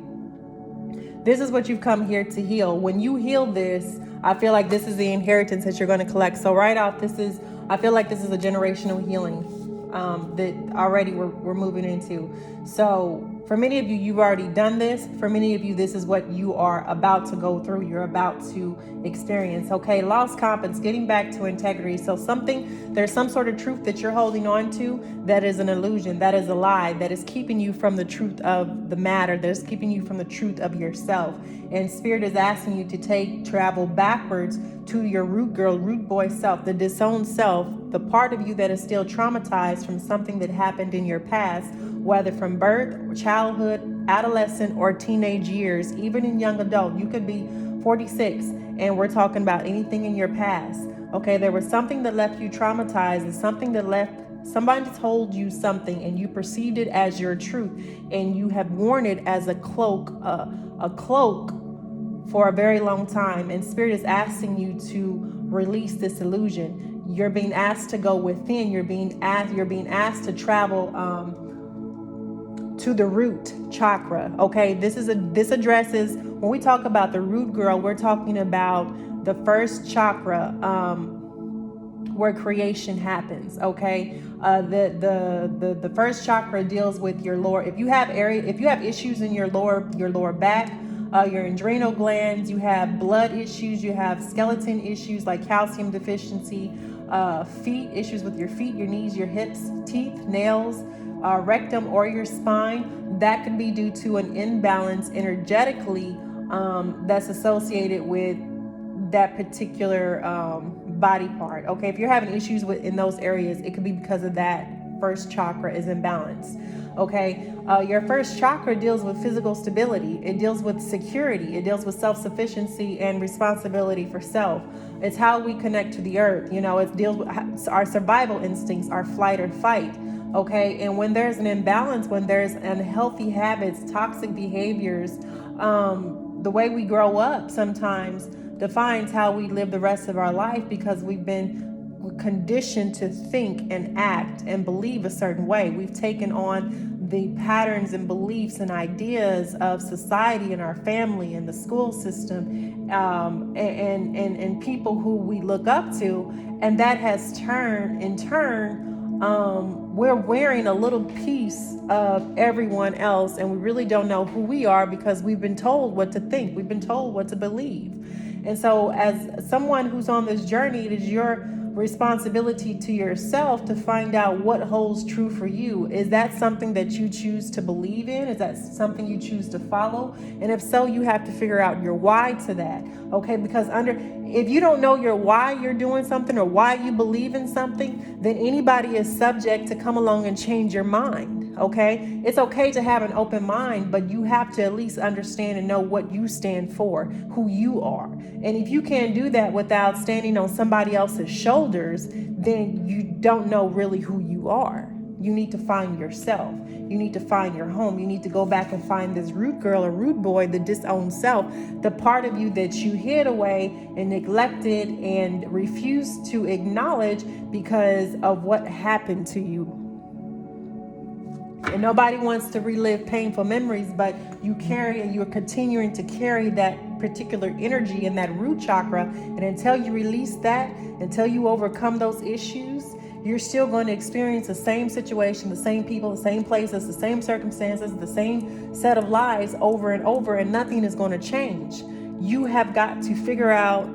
This is what you've come here to heal. When you heal this, I feel like this is the inheritance that you're going to collect. So right off, I feel like this is a generational healing that already we're moving into. So for many of you, you've already done this. For many of you, this is what you are about to go through. You're about to experience. Okay, lost compass, getting back to integrity. So there's some sort of truth that you're holding on to that is an illusion, that is a lie, that is keeping you from the truth of the matter, that is keeping you from the truth of yourself. And Spirit is asking you to travel backwards to your root girl, root boy self, the disowned self, the part of you that is still traumatized from something that happened in your past, whether from birth, childhood, adolescent, or teenage years, even in young adult. You could be 46 and we're talking about anything in your past. Okay, there was something that left you traumatized, and somebody told you something and you perceived it as your truth, and you have worn it as a cloak for a very long time. And Spirit is asking you to release this illusion. You're being asked to go within. You're being asked to travel to the root chakra. Okay, this addresses, when we talk about the root girl, we're talking about the first chakra, where creation happens. Okay, the first chakra deals with your lower. If you have issues in your lower back, your adrenal glands, you have blood issues, you have skeleton issues like calcium deficiency, feet issues with your feet, your knees, your hips, teeth, nails, rectum, or your spine, that could be due to an imbalance energetically that's associated with that particular body part. Okay, if you're having issues in those areas, it could be because of that first chakra is imbalanced. Okay, your first chakra deals with physical stability. It deals with security. It deals with self-sufficiency and responsibility for self. It's how we connect to the earth. It deals with our survival instincts, our flight or fight. Okay, and when there's an imbalance, when there's unhealthy habits, toxic behaviors, the way we grow up sometimes defines how we live the rest of our life, because we've been conditioned to think and act and believe a certain way. We've taken on the patterns and beliefs and ideas of society and our family and the school system, and people who we look up to, and that has turned in turn. We're wearing a little piece of everyone else, and we really don't know who we are because we've been told what to think. We've been told what to believe. And so as someone who's on this journey, it is your responsibility to yourself to find out what holds true for you. Is that something that you choose to believe in? Is that something you choose to follow? And if so, you have to figure out your why to that. Okay, because if you don't know your why you're doing something or why you believe in something, then anybody is subject to come along and change your mind. okay? It's okay to have an open mind, but you have to at least understand and know what you stand for, who you are. And if you can't do that without standing on somebody else's shoulders, then you don't know really who you are. You need to find yourself. You need to find your home. You need to go back and find this root girl or root boy, the disowned self, the part of you that you hid away and neglected and refused to acknowledge because of what happened to you. And nobody wants to relive painful memories, but you carry and you're continuing to carry that particular energy in that root chakra. And until you release that, until you overcome those issues, you're still going to experience the same situation, the same people, the same places, the same circumstances, the same set of lies over and over, and nothing is going to change. You have got to figure out,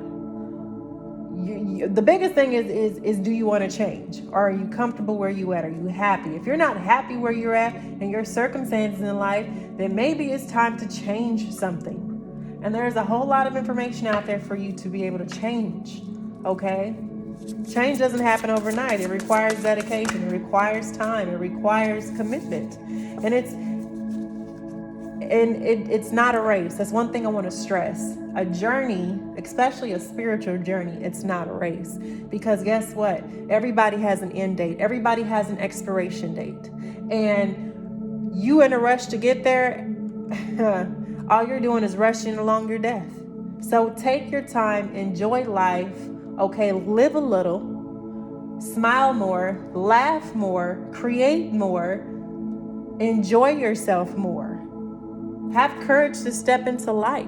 the biggest thing is do you want to change? Or are you comfortable where you at? Are you happy? If you're not happy where you're at and your circumstances in life, then maybe it's time to change something. And there's a whole lot of information out there for you to be able to change, okay? Change doesn't happen overnight. It requires dedication. It requires time. It requires commitment. And it's not a race. That's one thing I want to stress. A journey, especially a spiritual journey, it's not a race. Because guess what? Everybody has an end date. Everybody has an expiration date. And you in a rush to get there, all you're doing is rushing along your death. So take your time, enjoy life. Okay, live a little, smile more, laugh more, create more, enjoy yourself more. Have courage to step into life.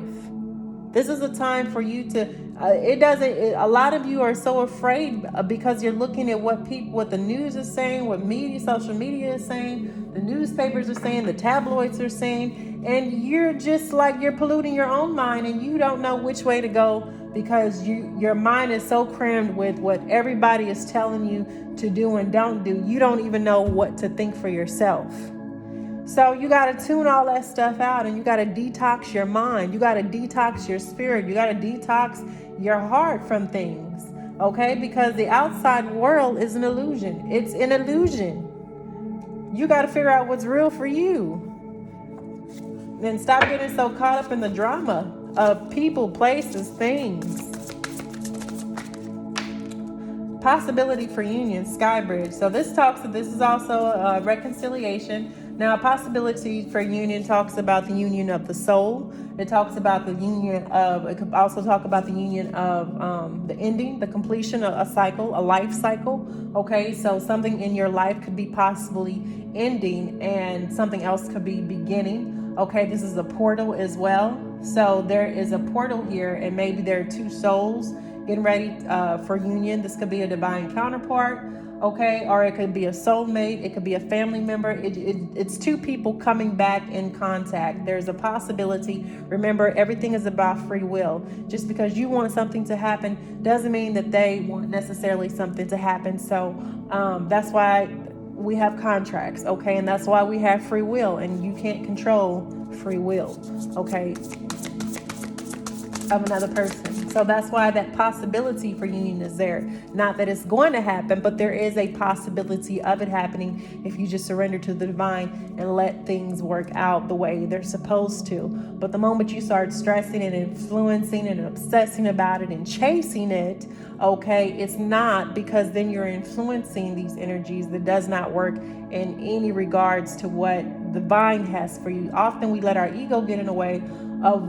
This is a time for you to, a lot of you are so afraid because you're looking at what the news is saying, what social media is saying, the newspapers are saying, the tabloids are saying, and you're just like, you're polluting your own mind and you don't know which way to go. Because your mind is so crammed with what everybody is telling you to do and don't do. You don't even know what to think for yourself. So you got to tune all that stuff out and you got to detox your mind. You got to detox your spirit. You got to detox your heart from things. Okay? Because the outside world is an illusion. It's an illusion. You got to figure out what's real for you. Then stop getting so caught up in the drama of people, places, things. Possibility for union, Skybridge. So this is also a reconciliation. Now, a possibility for union talks about the union of the soul. It talks about the union of, it could also talk about the union of the ending, the completion of a cycle, a life cycle. Okay, so something in your life could be possibly ending and something else could be beginning. Okay, this is a portal as well. So there is a portal here and maybe there are two souls getting ready for union. This could be a divine counterpart, okay? Or it could be a soulmate. It could be a family member. It's two people coming back in contact. There's a possibility. Remember, everything is about free will. Just because you want something to happen doesn't mean that they want necessarily something to happen. So that's why we have contracts, okay? And that's why we have free will, and you can't control free will, okay, of another person. So that's why that possibility for union is there. Not that it's going to happen, but there is a possibility of it happening if you just surrender to the divine and let things work out the way they're supposed to. But the moment you start stressing and influencing and obsessing about it and chasing it, okay, it's not, because then you're influencing these energies that does not work in any regards to what divine has for you. Often we let our ego get in the way of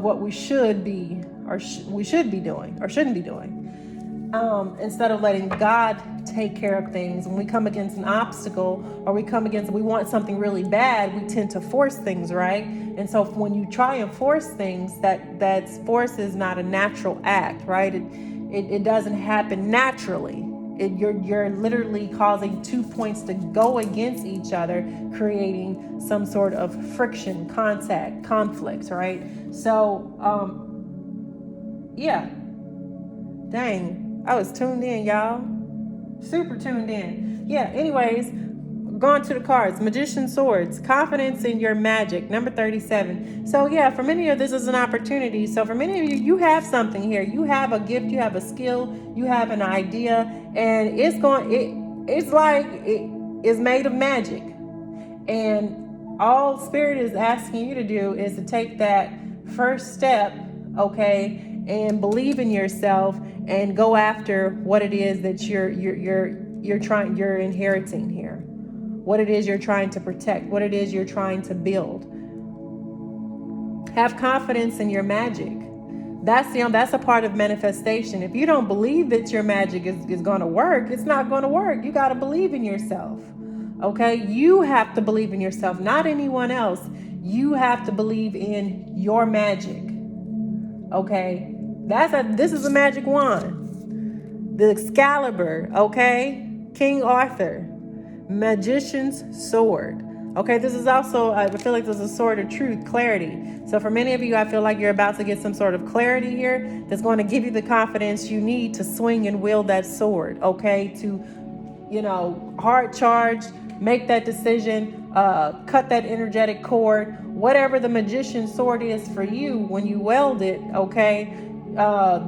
what we should be or we should be doing or shouldn't be doing, instead of letting God take care of things. When we come against an obstacle or we want something really bad, we tend to force things, right? And so when you try and force things, that force is not a natural act, right? It doesn't happen naturally. You're literally causing 2 points to go against each other, creating some sort of friction, contact, conflict, right? So, yeah. Dang, I was tuned in, y'all. Super tuned in. Yeah, anyways, going to the cards. Magician Swords, confidence in your magic, number 37. So yeah, for many of this is an opportunity. So for many of you, you have something here. You have a gift, you have a skill, you have an idea, and it's like is made of magic. And all Spirit is asking you to do is to take that first step, okay, and believe in yourself and go after what it is that you're inheriting here. What it is you're trying to protect, what it is you're trying to build. Have confidence in your magic. That's a part of manifestation. If you don't believe that your magic is going to work, it's not going to work. You got to believe in yourself. Okay? You have to believe in yourself, not anyone else. You have to believe in your magic. Okay? This is a magic wand. The Excalibur, okay? King Arthur. Magician's sword. Okay, this is also, I feel like this is a sword of truth, clarity. So for many of you, I feel like you're about to get some sort of clarity here that's going to give you the confidence you need to swing and wield that sword, okay? To, hard charge, make that decision, cut that energetic cord, whatever the magician's sword is for you when you wield it, okay?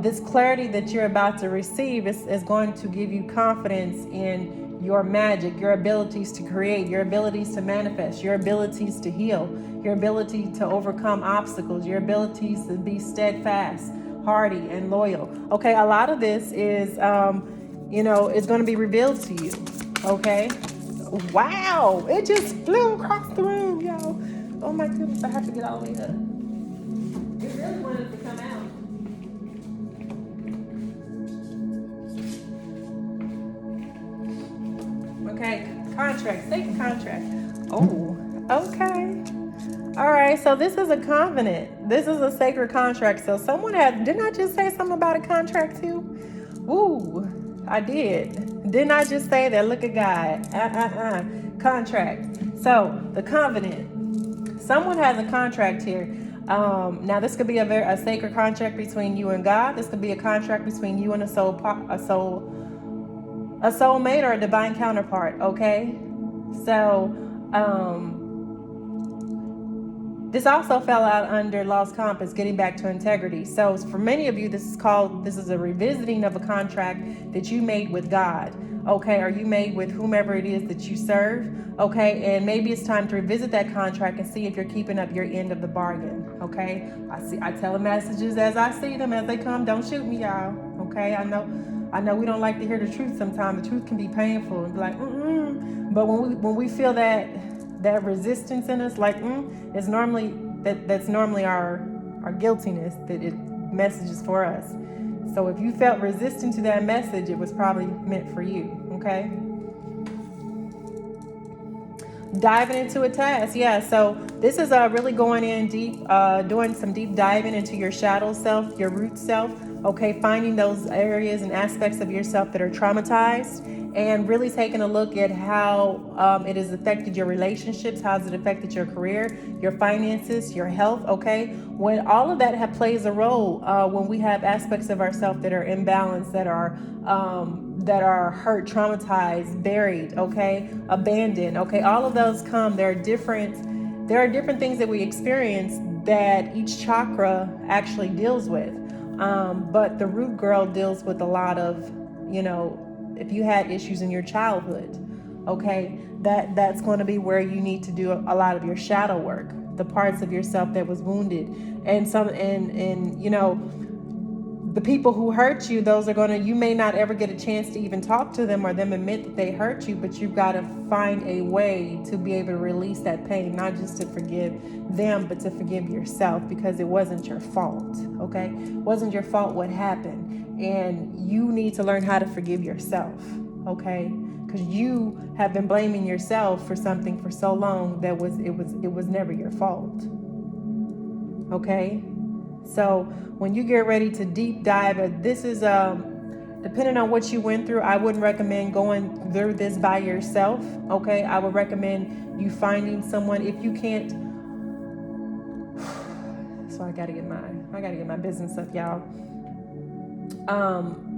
This clarity that you're about to receive is going to give you confidence in your magic, your abilities to create, your abilities to manifest, your abilities to heal, your ability to overcome obstacles, your abilities to be steadfast, hardy, and loyal. Okay, a lot of this is, is going to be revealed to you. Okay. Wow, it just flew across the room, y'all. Oh my goodness, I have to get all the way up. It really wanted to come out. Okay, contract, sacred contract. Oh, okay. All right, so this is a covenant. This is a sacred contract. So didn't I just say something about a contract too? Ooh, I did. Didn't I just say that? Look at God. Contract. So the covenant. Someone has a contract here. Now this could be a sacred contract between you and God. This could be a contract between you and a soulmate or a divine counterpart, okay? So, this also fell out under lost compass, getting back to integrity. So for many of you, this is a revisiting of a contract that you made with God, okay? Or you made with whomever it is that you serve, okay? And maybe it's time to revisit that contract and see if you're keeping up your end of the bargain, okay? I tell the messages as I see them, as they come. Don't shoot me, y'all, okay? I know we don't like to hear the truth sometimes. The truth can be painful and be like, But when we feel that resistance in us, like, it's normally that's normally our guiltiness that it messages for us. So if you felt resistant to that message, it was probably meant for you, okay? Diving into a task. Yeah, so this is really going in deep, doing some deep diving into your shadow self, your root self. Okay, finding those areas and aspects of yourself that are traumatized and really taking a look at how it has affected your relationships, how has it affected your career, your finances, your health, okay? When all of that plays a role, when we have aspects of ourselves that are imbalanced, that are hurt, traumatized, buried, okay, abandoned, okay, all of those come. There are different things that we experience that each chakra actually deals with. But the root girl deals with a lot of, if you had issues in your childhood, okay, that's going to be where you need to do a lot of your shadow work, the parts of yourself that was wounded, and the people who hurt you, you may not ever get a chance to even talk to them or them admit that they hurt you, but you've got to find a way to be able to release that pain, not just to forgive them, but to forgive yourself, because it wasn't your fault, okay? It wasn't your fault what happened, and you need to learn how to forgive yourself, okay? Because you have been blaming yourself for something for so long that it was never your fault, okay? So when you get ready to deep dive, this is depending on what you went through, I wouldn't recommend going through this by yourself, okay? I would recommend you finding someone if you can't. So I gotta get my business up, y'all.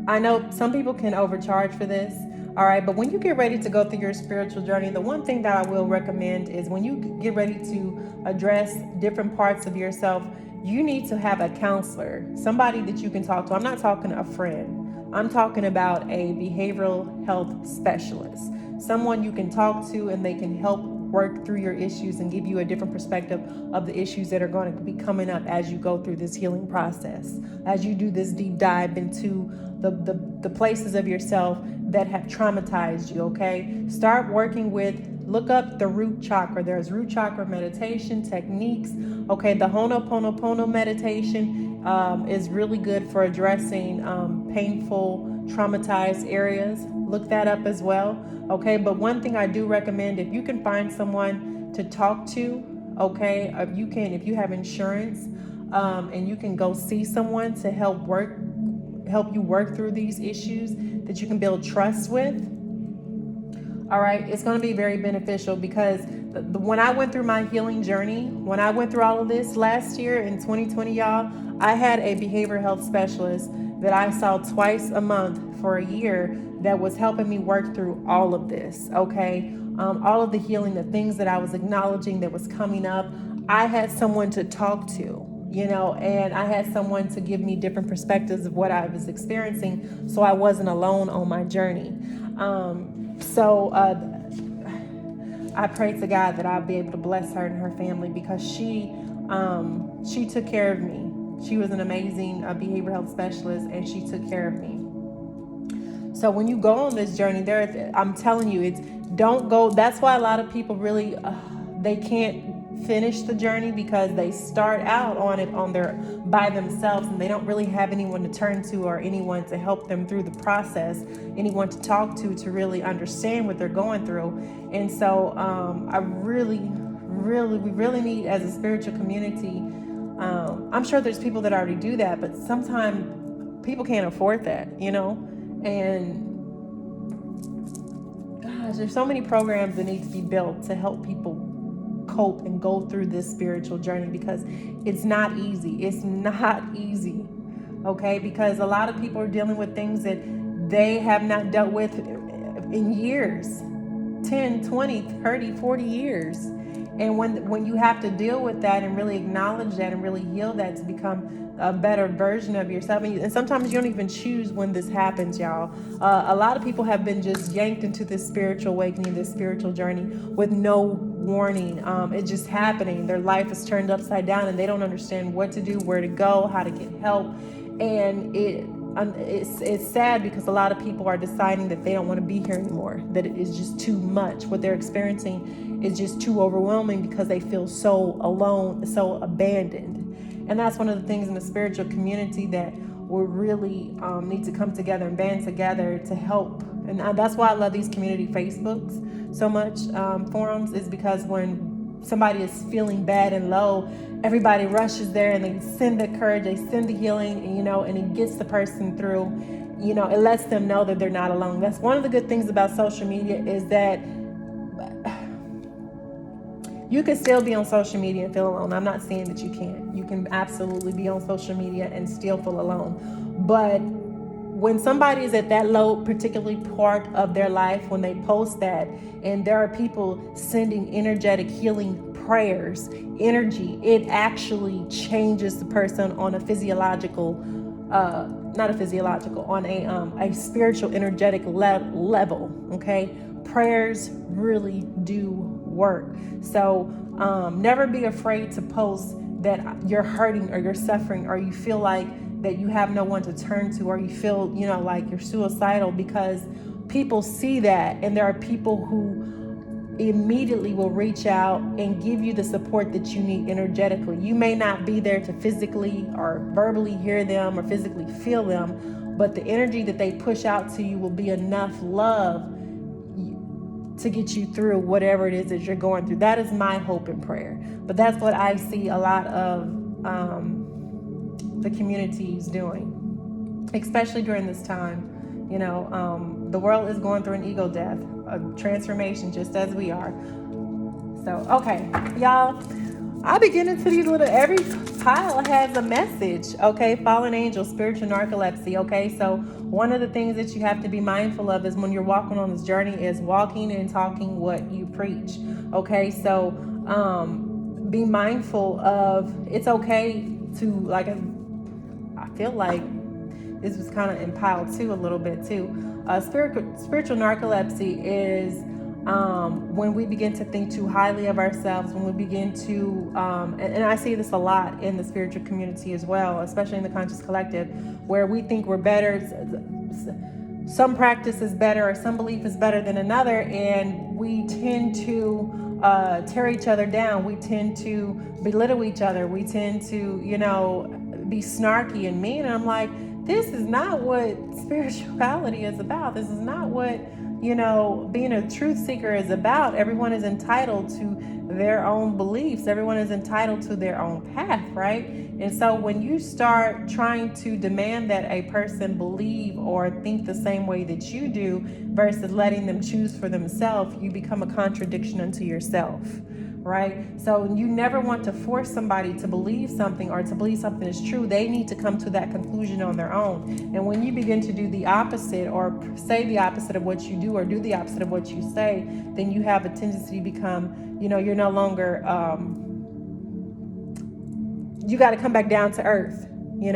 I know some people can overcharge for this, all right? But when you get ready to go through your spiritual journey, the one thing that I will recommend is when you get ready to address different parts of yourself, you need to have a counselor, somebody that you can talk to. I'm not talking a friend, I'm talking about a behavioral health specialist, someone you can talk to and they can help work through your issues and give you a different perspective of the issues that are going to be coming up as you go through this healing process, as you do this deep dive into the places of yourself that have traumatized you. Okay, start working with, look up the root chakra. There's root chakra meditation techniques. Okay, the Ho'oponopono meditation is really good for addressing painful, traumatized areas. Look that up as well. Okay, but one thing I do recommend, if you can find someone to talk to, okay, if you have insurance, and you can go see someone to help you work through these issues that you can build trust with. All right, it's going to be very beneficial, because when I went through my healing journey, when I went through all of this last year in 2020, y'all, I had a behavioral health specialist that I saw twice a month for a year that was helping me work through all of this. Okay, all of the healing, the things that I was acknowledging that was coming up. I had someone to talk to, and I had someone to give me different perspectives of what I was experiencing, so I wasn't alone on my journey. So I pray to God that I'll be able to bless her and her family, because she took care of me. She was an amazing behavioral health specialist, and she took care of me. So when you go on this journey, I'm telling you, don't go. That's why a lot of people really they can't finish the journey, because they start out on it by themselves, and they don't really have anyone to turn to or anyone to help them through the process, anyone to talk to really understand what they're going through. And so we really need, as a spiritual community, I'm sure there's people that already do that, but sometimes people can't afford that, and gosh, there's so many programs that need to be built to help people cope and go through this spiritual journey, because it's not easy. It's not easy. Okay, because a lot of people are dealing with things that they have not dealt with in years, 10, 20, 30, 40 years. And when you have to deal with that and really acknowledge that and really heal that to become a better version of yourself, and sometimes you don't even choose when this happens, y'all. A lot of people have been just yanked into this spiritual awakening, this spiritual journey with no warning. It's just happening. Their life is turned upside down, and they don't understand what to do, where to go, how to get help. And it's sad, because a lot of people are deciding that they don't want to be here anymore, that it is just too much. What they're experiencing is just too overwhelming, because they feel so alone, so abandoned. And that's one of the things in the spiritual community that we really need to come together and band together to help. And that's why I love these community Facebooks so much, forums, is because when somebody is feeling bad and low, everybody rushes there and they send the courage, they send the healing, and it gets the person through. It lets them know that they're not alone. That's one of the good things about social media, is that you can still be on social media and feel alone. I'm not saying that you can't. You can absolutely be on social media and still feel alone. But when somebody is at that low, particularly part of their life, when they post that, and there are people sending energetic healing prayers, energy, it actually changes the person on a on a spiritual, energetic level. Okay, prayers really do work. So never be afraid to post that you're hurting or you're suffering, or you feel like that you have no one to turn to, or you feel like you're suicidal, because people see that, and there are people who immediately will reach out and give you the support that you need energetically. You may not be there to physically or verbally hear them or physically feel them, but the energy that they push out to you will be enough love to get you through whatever it is that you're going through. That is my hope and prayer. But that's what I see a lot of the communities doing, especially during this time. The world is going through an ego death, a transformation, just as we are. So, okay, y'all, I be getting into these every pile has a message, okay? Fallen angel, spiritual narcolepsy, okay? So one of the things that you have to be mindful of is when you're walking on this journey is walking and talking what you preach, okay? So be mindful of, it's okay to, I feel like this was kind of impiled too a little bit too. Spiritual narcolepsy is when we begin to think too highly of ourselves, when we begin to, and I see this a lot in the spiritual community as well, especially in the conscious collective, where we think we're better. Some practice is better or some belief is better than another, and we tend to tear each other down. We tend to belittle each other. We tend to, be snarky and mean. And I'm like, this is not what spirituality is about. This is not what, being a truth seeker is about. Everyone is entitled to their own beliefs. Everyone is entitled to their own path, right? And so when you start trying to demand that a person believe or think the same way that you do versus letting them choose for themselves, you become a contradiction unto yourself, right? So you never want to force somebody to believe something or to believe something is true. They need to come to that conclusion on their own. And when you begin to do the opposite or say the opposite of what you do or do the opposite of what you say, then you have a tendency to become, you're no longer, you got to come back down to earth. You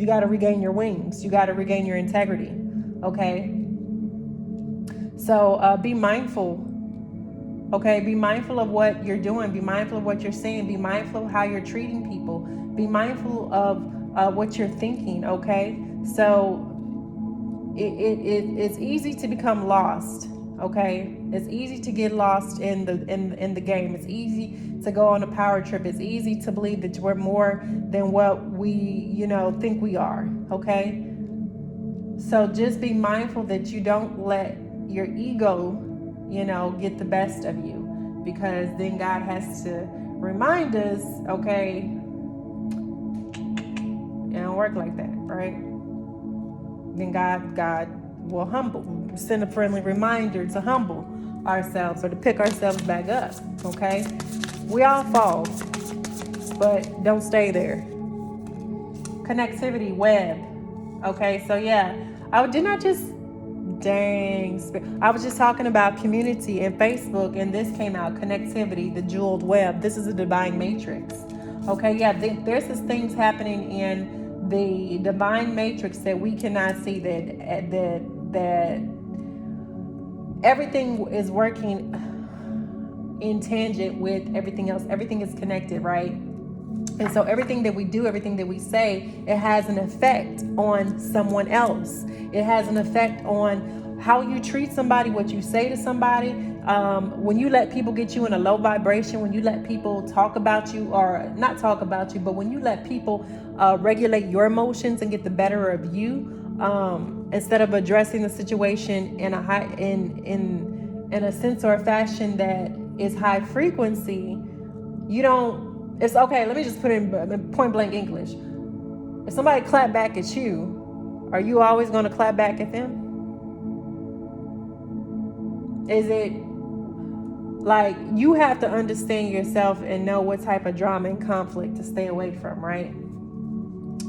got to regain your wings. You got to regain your integrity. Okay. So be mindful. Okay, be mindful of what you're doing. Be mindful of what you're saying. Be mindful of how you're treating people. Be mindful of what you're thinking. Okay, so it's easy to become lost. Okay, it's easy to get lost in the game. It's easy to go on a power trip. It's easy to believe that we're more than what we think we are. Okay, so just be mindful that you don't let your ego get the best of you, because then God has to remind us, okay, it don't work like that, right? Then God will send a friendly reminder to humble ourselves or to pick ourselves back up, okay? We all fall, but don't stay there. Connectivity, web, okay? So yeah, I was just talking about community and Facebook, and this came out, connectivity, the jeweled web. This is a divine matrix. Okay, yeah, there's these things happening in the divine matrix that we cannot see, that everything is working in tangent with everything else. Everything is connected, right? And so everything that we do, everything that we say, it has an effect on someone else. It has an effect on how you treat somebody, what you say to somebody. When you let people get you in a low vibration, when you let people talk about you, or not talk about you, but when you let people regulate your emotions and get the better of you, instead of addressing the situation in a sense or a fashion that is high frequency, it's okay. Let me just put it in point blank English. If somebody clap back at you, are you always going to clap back at them? Is it like you have to understand yourself and know what type of drama and conflict to stay away from, right?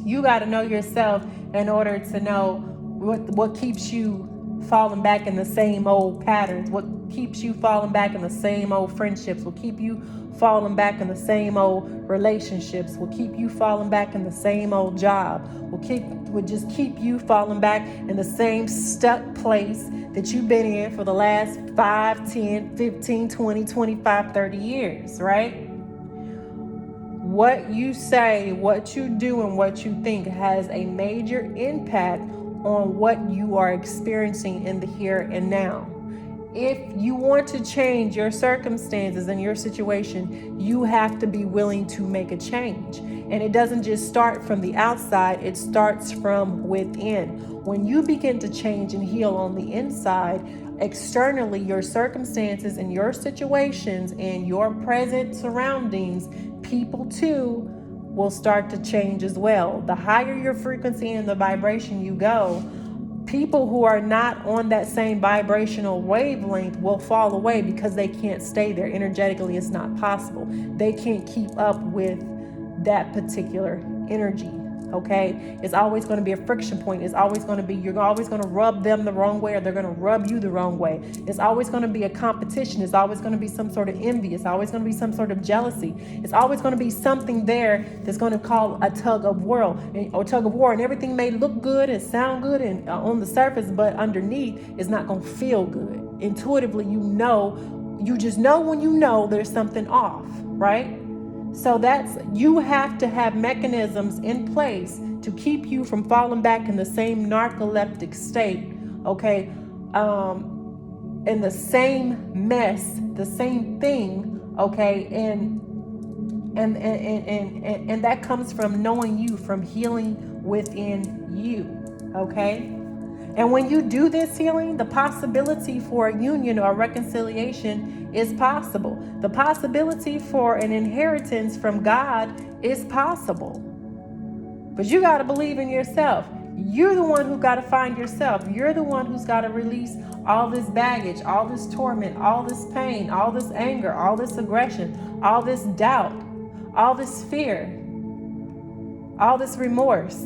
You got to know yourself in order to know what keeps you falling back in the same old patterns, what keeps you falling back in the same old friendships, what keep you falling back in the same old relationships, will keep you falling back in the same old job, will just keep you falling back in the same stuck place that you've been in for the last 5, 10, 15, 20, 25, 30 years, right? What you say, what you do, and what you think has a major impact on what you are experiencing in the here and now. If you want to change your circumstances and your situation, you have to be willing to make a change. And it doesn't just start from the outside, it starts from within. When you begin to change and heal on the inside, externally, your circumstances and your situations and your present surroundings, people too, will start to change as well. The higher your frequency and the vibration you go, people who are not on that same vibrational wavelength will fall away because they can't stay there. Energetically, it's not possible. They can't keep up with that particular energy. Okay, it's always going to be a friction point. It's always going to be, you're always going to rub them the wrong way, or they're going to rub you the wrong way. It's always going to be a competition. It's always going to be some sort of envy. It's always going to be some sort of jealousy. It's always going to be something there that's going to call a tug of war, and everything may look good and sound good and on the surface, but underneath it's not going to feel good. Intuitively, you just know when you know there's something off, right? So you have to have mechanisms in place to keep you from falling back in the same narcoleptic state, okay? In the same mess, the same thing, okay? And that comes from knowing you, from healing within you, okay? And when you do this healing, the possibility for a union or reconciliation is possible. The possibility for an inheritance from God is possible. But you got to believe in yourself. You're the one who got to find yourself. You're the one who's got to release all this baggage, all this torment, all this pain, all this anger, all this aggression, all this doubt, all this fear, all this remorse,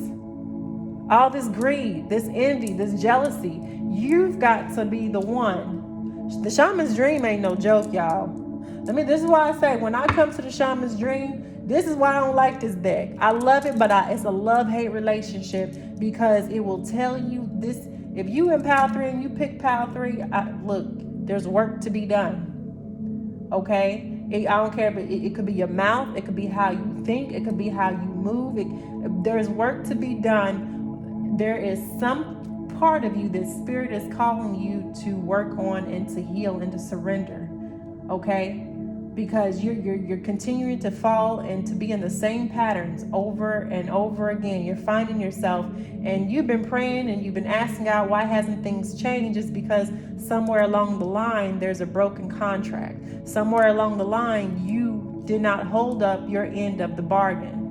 all this greed, this envy, this jealousy. You've got to be the one. The shaman's dream ain't no joke, y'all. This is why I say, when I come to the shaman's dream, this is why I don't like this deck. I love it, but it's a love-hate relationship, because it will tell you this. If you in Pile 3 and you pick Pile 3, look, there's work to be done. Okay? I don't care, but it could be your mouth. It could be how you think. It could be how you move. There's work to be done. There is some part of you that Spirit is calling you to work on and to heal and to surrender, okay? Because you're continuing to fall and to be in the same patterns over and over again. You're finding yourself, and you've been praying and you've been asking God, why hasn't things changed? Just because somewhere along the line there's a broken contract. Somewhere along the line you did not hold up your end of the bargain.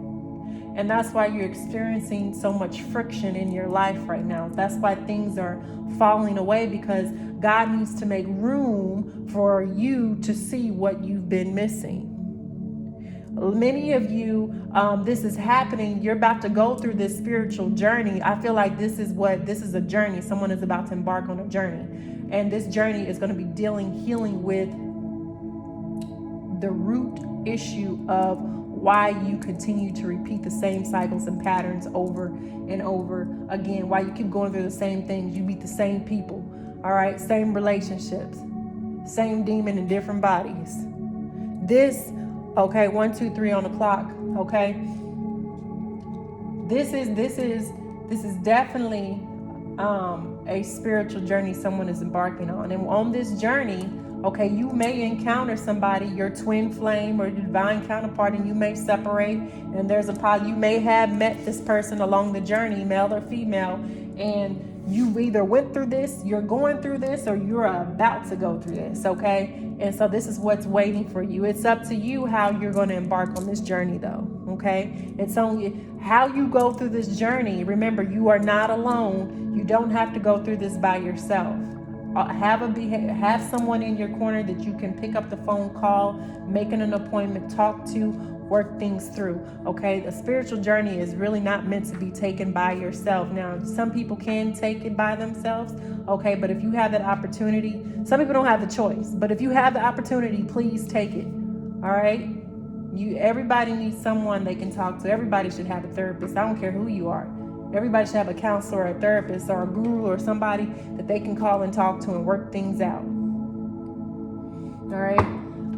And that's why you're experiencing so much friction in your life right now. That's why things are falling away, because God needs to make room for you to see what you've been missing. Many of you, this is happening. You're about to go through this spiritual journey. I feel like this is a journey. Someone is about to embark on a journey. And this journey is going to be healing with the root issue of why you continue to repeat the same cycles and patterns over and over again, why you keep going through the same things, you meet the same people, all right, same relationships, same demon in different bodies. This, okay, 1, 2, 3 on the clock, okay, this is definitely a spiritual journey someone is embarking on. And on this journey, okay, you may encounter somebody, your twin flame or your divine counterpart, and you may separate. And you may have met this person along the journey, male or female, and you either went through this, you're going through this, or you're about to go through this, okay? And so this is what's waiting for you. It's up to you how you're going to embark on this journey, though, okay? It's only how you go through this journey. Remember, you are not alone. You don't have to go through this by yourself. Have someone in your corner that you can pick up the phone, call, make an appointment, talk to, work things through, okay? The spiritual journey is really not meant to be taken by yourself. Now, some people can take it by themselves, okay? But if you have that opportunity, some people don't have the choice, but if you have the opportunity, please take it, all right? Everybody needs someone they can talk to. Everybody should have a therapist. I don't care who you are. Everybody should have a counselor, a therapist, or a guru, or somebody that they can call and talk to and work things out. All right.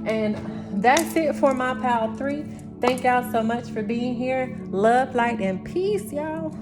And that's it for my Pile 3. Thank y'all so much for being here. Love, light, and peace, y'all.